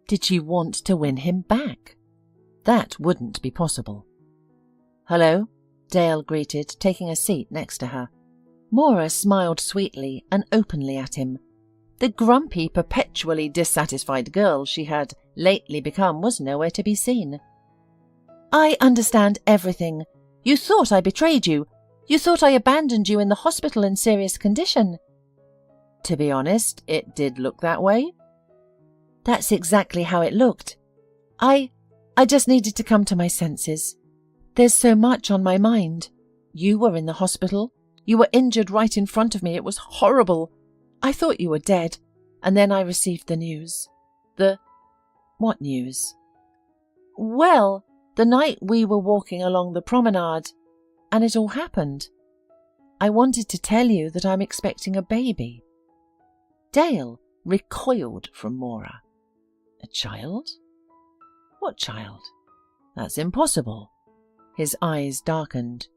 Did she want to win him back? That wouldn't be possible. "Hello," Dale greeted, taking a seat next to her. Maura smiled sweetly and openly at him. The grumpy, perpetually dissatisfied girl she had lately become was nowhere to be seen. "I understand everything. You thought I betrayed you. You thought I abandoned you in the hospital in serious condition." "To be honest, it did look that way." "That's exactly how it looked. I just needed to come to my senses. There's so much on my mind. You were in the hospital. You were injured right in front of me. It was horrible. I thought you were dead. And then I received the news." What news?" "Well, the night we were walking along the promenade, and it all happened. I wanted to tell you that I'm expecting a baby." Dale recoiled from Maura. "A child? "What child?" That's impossible." His eyes darkened.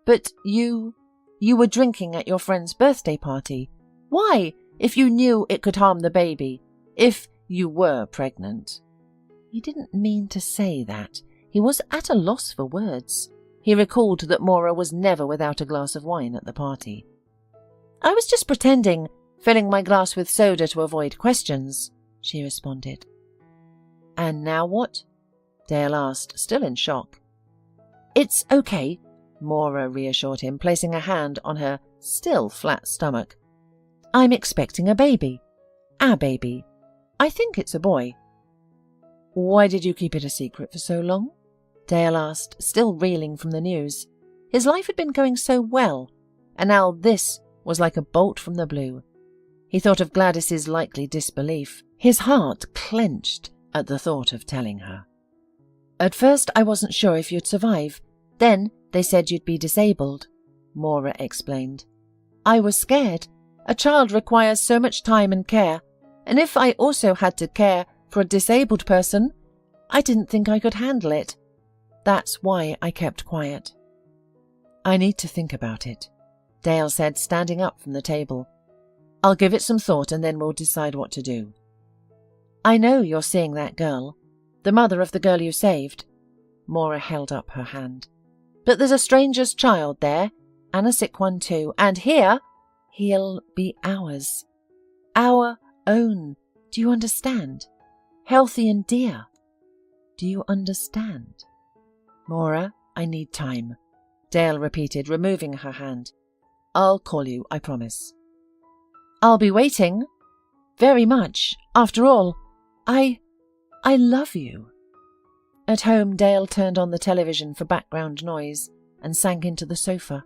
"But you were drinking at your friend's birthday party. Why, if you knew it could harm the baby? If you were pregnant?" He didn't mean to say that. He was at a loss for words. He recalled that Maura was never without a glass of wine at the party. "I was just pretending, filling my glass with soda to avoid questions," she responded. "And now what?" Dale asked, still in shock. "It's okay," Maura reassured him, placing a hand on her still flat stomach. "I'm expecting a baby. Our baby. I think it's a boy." "Why did you keep it a secret for so long?" Dale asked, still reeling from the news. His life had been going so well, and now this was like a bolt from the blue. He thought of Gladys's likely disbelief. His heart clenched at the thought of telling her. "At first I wasn't sure if you'd survive. Then they said you'd be disabled," Maura explained. "I was scared. A child requires so much time and care, and if I also had to care for a disabled person, I didn't think I could handle it. That's why I kept quiet." "I need to think about it," Dale said, standing up from the table. "I'll give it some thought and then we'll decide what to do." "I know you're seeing that girl, the mother of the girl you saved." Maura held up her hand. "But there's a stranger's child there, and a sick one too, and here He'll be ours. Our own. Do you understand? Healthy and dear. Do you understand?" "Maura, I need time," Dale repeated, removing her hand. "I'll call you, I promise." "I'll be waiting. Very much. After all, I love you." At home, Dale turned on the television for background noise and sank into the sofa.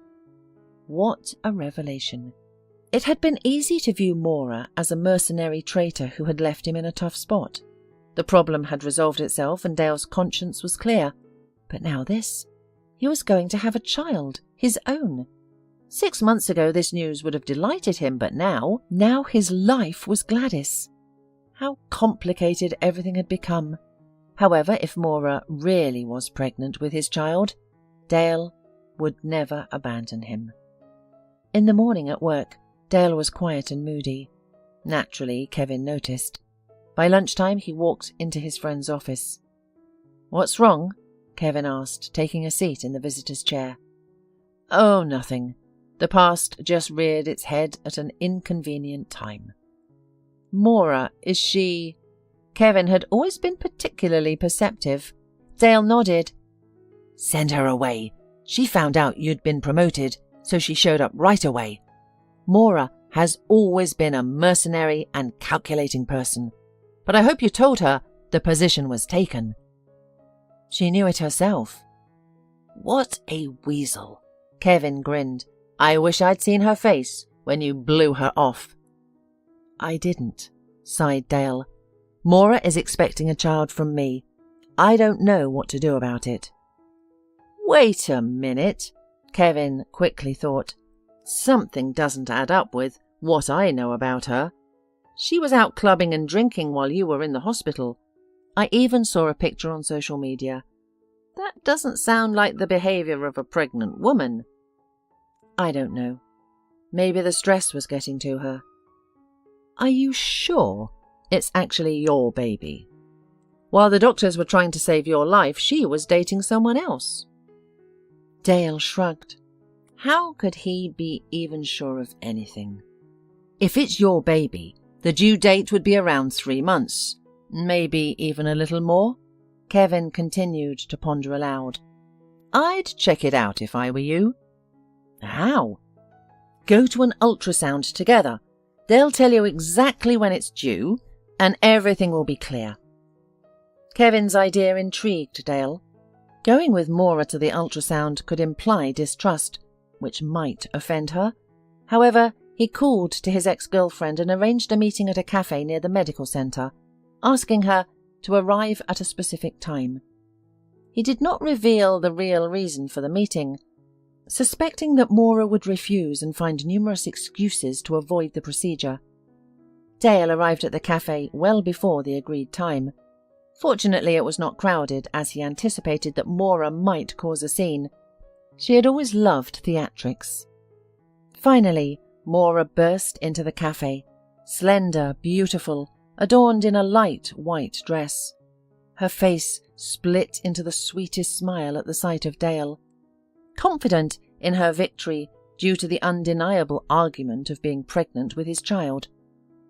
What a revelation. It had been easy to view Maura as a mercenary traitor who had left him in a tough spot. The problem had resolved itself and Dale's conscience was clear. But now this. He was going to have a child, his own. 6 months ago this news would have delighted him, but now his life was Gladys. How complicated everything had become. However, if Maura really was pregnant with his child, Dale would never abandon him. In the morning at work, Dale was quiet and moody. Naturally, Kevin noticed. By lunchtime, he walked into his friend's office. "What's wrong?" Kevin asked, taking a seat in the visitor's chair. "Oh, nothing. The past just reared its head at an inconvenient time." "Maura, is she—" Kevin had always been particularly perceptive. Dale nodded. "Send her away. She found out you'd been promoted, so she showed up right away. Maura has always been a mercenary and calculating person, but I hope you told her the position was taken." "She knew it herself." "What a weasel," Kevin grinned. "I wish I'd seen her face when you blew her off." "I didn't," sighed Dale. "Maura is expecting a child from me. I don't know what to do about it." "Wait a minute," Kevin quickly thought. "Something doesn't add up with what I know about her. She was out clubbing and drinking while you were in the hospital. I even saw a picture on social media. That doesn't sound like the behavior of a pregnant woman." "I don't know. Maybe the stress was getting to her." "Are you sure it's actually your baby? While the doctors were trying to save your life, she was dating someone else." Dale shrugged. How could he be even sure of anything? "If it's your baby, the due date would be around 3 months, maybe even a little more," Kevin continued to ponder aloud. "I'd check it out if I were you." "How?" "Go to an ultrasound together. They'll tell you exactly when it's due, and everything will be clear." Kevin's idea intrigued Dale. Going with Maura to the ultrasound could imply distrust, which might offend her. However, he called to his ex-girlfriend and arranged a meeting at a cafe near the medical centre, asking her to arrive at a specific time. He did not reveal the real reason for the meeting, suspecting that Maura would refuse and find numerous excuses to avoid the procedure. Dale arrived at the cafe well before the agreed time. Fortunately, it was not crowded, as he anticipated that Maura might cause a scene. She had always loved theatrics. Finally, Maura burst into the cafe, slender, beautiful, adorned in a light white dress. Her face split into the sweetest smile at the sight of Dale. Confident in her victory due to the undeniable argument of being pregnant with his child.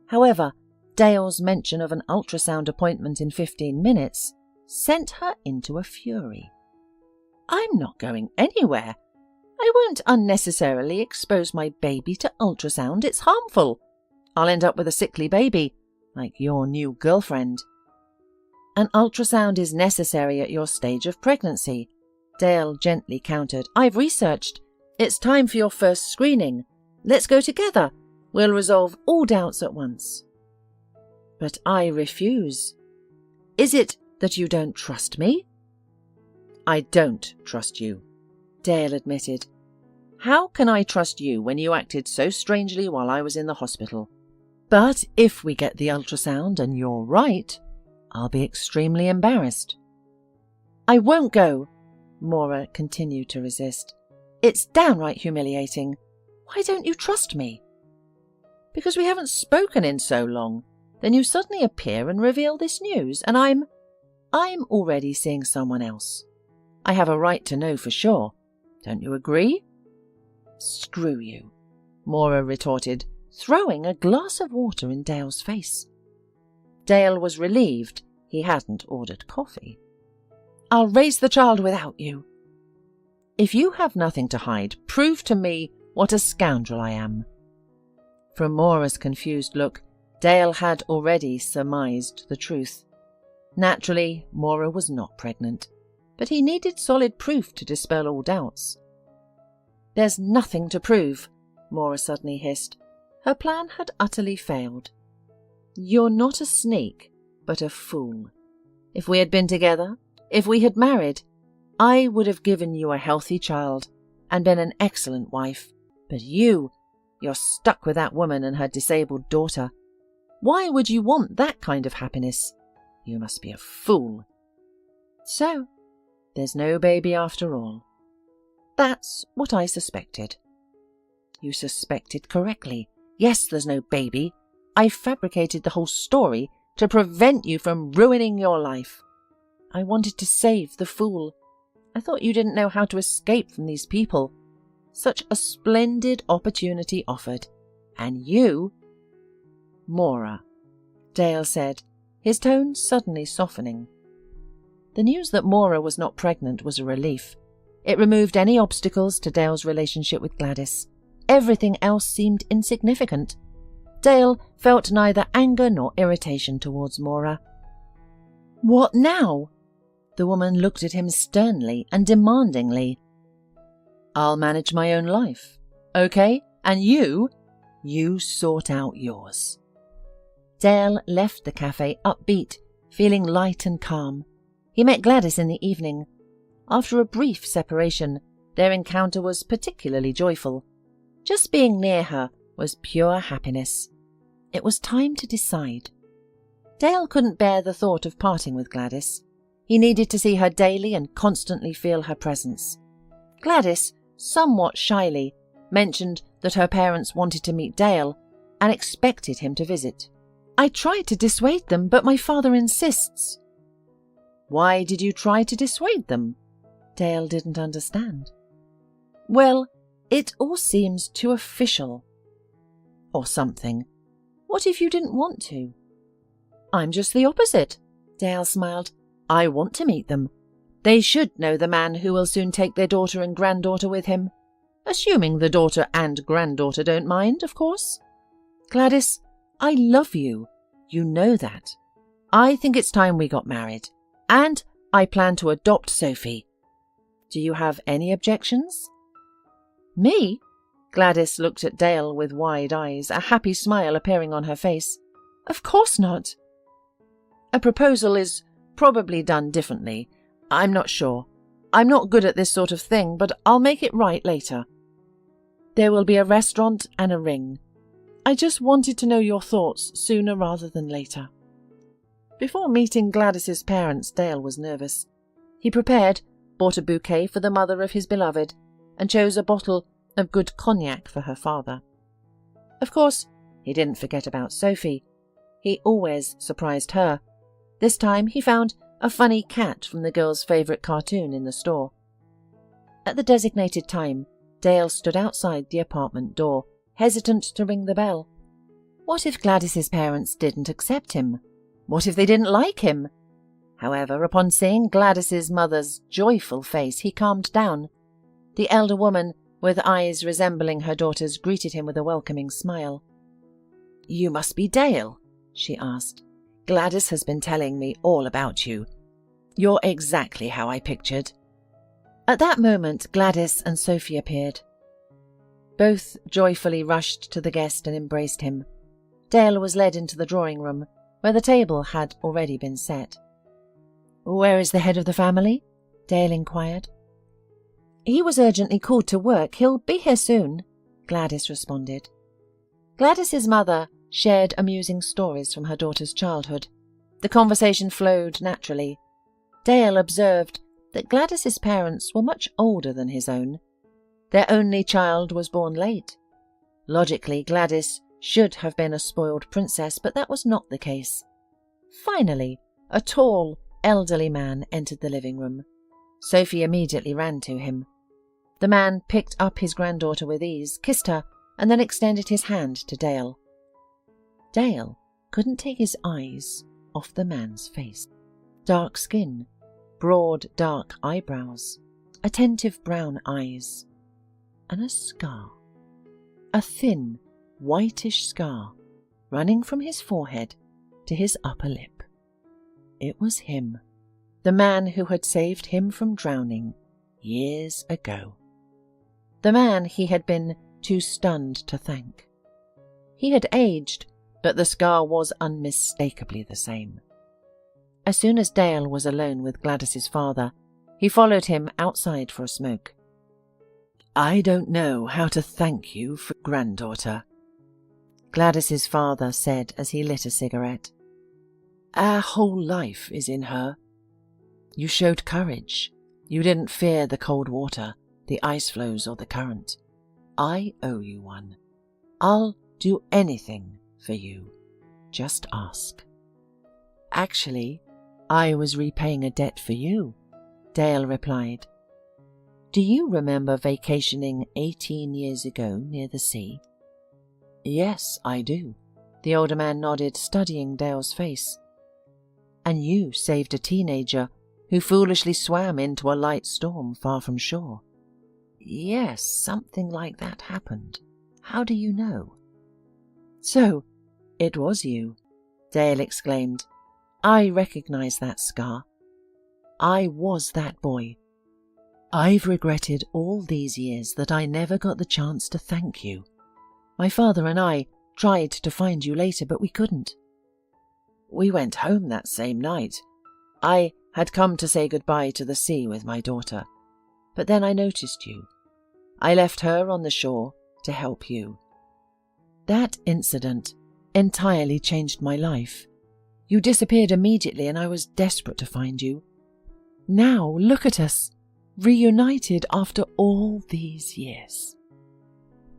However, Dale's mention of an ultrasound appointment in 15 minutes sent her into a fury. "I'm not going anywhere. I won't unnecessarily expose my baby to ultrasound. It's harmful. I'll end up with a sickly baby, like your new girlfriend." "An ultrasound is necessary at your stage of pregnancy," Dale gently countered. "I've researched. It's time for your first screening. Let's go together. We'll resolve all doubts at once." "But I refuse." "Is it that you don't trust me?" "I don't trust you," Dale admitted. "How can I trust you when you acted so strangely while I was in the hospital? But if we get the ultrasound and you're right, I'll be extremely embarrassed." "I won't go," Maura continued to resist. "It's downright humiliating. Why don't you trust me?" "Because we haven't spoken in so long. Then you suddenly appear and reveal this news, and I'm already seeing someone else. I have a right to know for sure. Don't you agree?" "Screw you," Maura retorted, throwing a glass of water in Dale's face. Dale was relieved he hadn't ordered coffee. "I'll raise the child without you." "If you have nothing to hide, prove to me what a scoundrel I am." From Maura's confused look, Dale had already surmised the truth. Naturally, Maura was not pregnant, but he needed solid proof to dispel all doubts. "There's nothing to prove," Maura suddenly hissed. Her plan had utterly failed. "You're not a sneak, but a fool. If we had been together, if we had married, I would have given you a healthy child and been an excellent wife. But you're stuck with that woman and her disabled daughter. Why would you want that kind of happiness? You must be a fool. So, there's no baby after all." "That's what I suspected." "You suspected correctly. Yes, there's no baby. I fabricated the whole story to prevent you from ruining your life. I wanted to save the fool. I thought you didn't know how to escape from these people. Such a splendid opportunity offered. And you—" "Maura," Dale said, his tone suddenly softening. The news that Maura was not pregnant was a relief. It removed any obstacles to Dale's relationship with Gladys. Everything else seemed insignificant. Dale felt neither anger nor irritation towards Maura. "What now?" The woman looked at him sternly and demandingly. "I'll manage my own life, okay? And you sort out yours." Dale left the cafe upbeat, feeling light and calm. He met Gladys in the evening. After a brief separation, their encounter was particularly joyful. Just being near her was pure happiness. It was time to decide. Dale couldn't bear the thought of parting with Gladys. He needed to see her daily and constantly feel her presence. Gladys, somewhat shyly, mentioned that her parents wanted to meet Dale and expected him to visit. I tried to dissuade them, but my father insists. Why did you try to dissuade them? Dale didn't understand. Well, it all seems too official. Or something. What if you didn't want to? I'm just the opposite, Dale smiled. I want to meet them. They should know the man who will soon take their daughter and granddaughter with him. Assuming the daughter and granddaughter don't mind, of course. Gladys, I love you. You know that. I think it's time we got married. And I plan to adopt Sophie. Do you have any objections? Me? Gladys looked at Dale with wide eyes, a happy smile appearing on her face. Of course not. A proposal is probably done differently. I'm not sure. I'm not good at this sort of thing, but I'll make it right later. There will be a restaurant and a ring. I just wanted to know your thoughts sooner rather than later. Before meeting Gladys's parents, Dale was nervous. He prepared, bought a bouquet for the mother of his beloved, and chose a bottle of good cognac for her father. Of course, he didn't forget about Sophie. He always surprised her. This time he found a funny cat from the girl's favourite cartoon in the store. At the designated time, Dale stood outside the apartment door, hesitant to ring the bell. What if Gladys's parents didn't accept him? What if they didn't like him? However, upon seeing Gladys's mother's joyful face, he calmed down. The elder woman, with eyes resembling her daughter's, greeted him with a welcoming smile. You must be Dale, she asked. Gladys has been telling me all about you. You're exactly how I pictured. At that moment, Gladys and Sophie appeared. Both joyfully rushed to the guest and embraced him. Dale was led into the drawing room, where the table had already been set. Where is the head of the family? Dale inquired. He was urgently called to work. He'll be here soon, Gladys responded. Gladys's mother shared amusing stories from her daughter's childhood. The conversation flowed naturally. Dale observed that Gladys's parents were much older than his own. Their only child was born late. Logically, Gladys should have been a spoiled princess, but that was not the case. Finally, a tall, elderly man entered the living room. Sophie immediately ran to him. The man picked up his granddaughter with ease, kissed her, and then extended his hand to Dale. Dale couldn't take his eyes off the man's face. Dark skin, broad dark eyebrows, attentive brown eyes, and a scar. A thin, whitish scar running from his forehead to his upper lip. It was him, the man who had saved him from drowning years ago. The man he had been too stunned to thank. He had aged, but the scar was unmistakably the same. As soon as Dale was alone with Gladys's father, he followed him outside for a smoke. I don't know how to thank you for granddaughter, Gladys's father said as he lit a cigarette. Our whole life is in her. You showed courage. You didn't fear the cold water, the ice floes, or the current. I owe you one. I'll do anything for you. Just ask. Actually, I was repaying a debt for you, Dale replied. Do you remember vacationing 18 years ago near the sea? Yes, I do. The older man nodded, studying Dale's face. And you saved a teenager who foolishly swam into a light storm far from shore. Yes, something like that happened. How do you know? So, it was you, Dale exclaimed. I recognize that scar. I was that boy. I've regretted all these years that I never got the chance to thank you. My father and I tried to find you later, but we couldn't. We went home that same night. I had come to say goodbye to the sea with my daughter, but then I noticed you. I left her on the shore to help you. That incident entirely changed my life. You disappeared immediately and I was desperate to find you. Now look at us, reunited after all these years."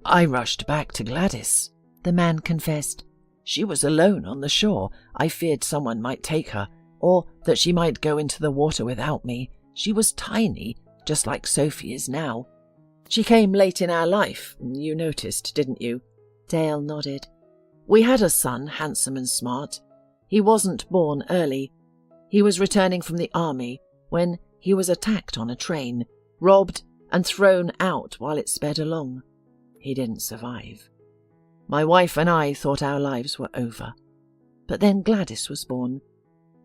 "I rushed back to Gladys," the man confessed. "She was alone on the shore. I feared someone might take her, or that she might go into the water without me. She was tiny, just like Sophie is now. She came late in our life, you noticed, didn't you?" Dale nodded. "We had a son, handsome and smart. He wasn't born early. He was returning from the army when he was attacked on a train, robbed and thrown out while it sped along. He didn't survive. My wife and I thought our lives were over. But then Gladys was born,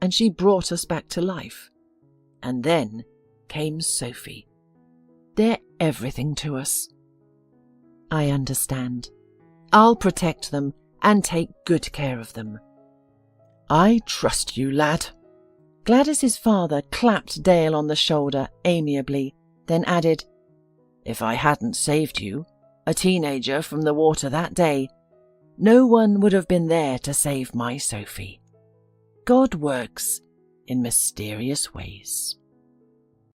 and she brought us back to life. And then came Sophie. They're everything to us." "I understand. "I'll protect them and take good care of them." "I trust you, lad." Gladys's father clapped Dale on the shoulder amiably, then added, "If I hadn't saved you, a teenager, from the water that day, no one would have been there to save my Sophie. God works in mysterious ways."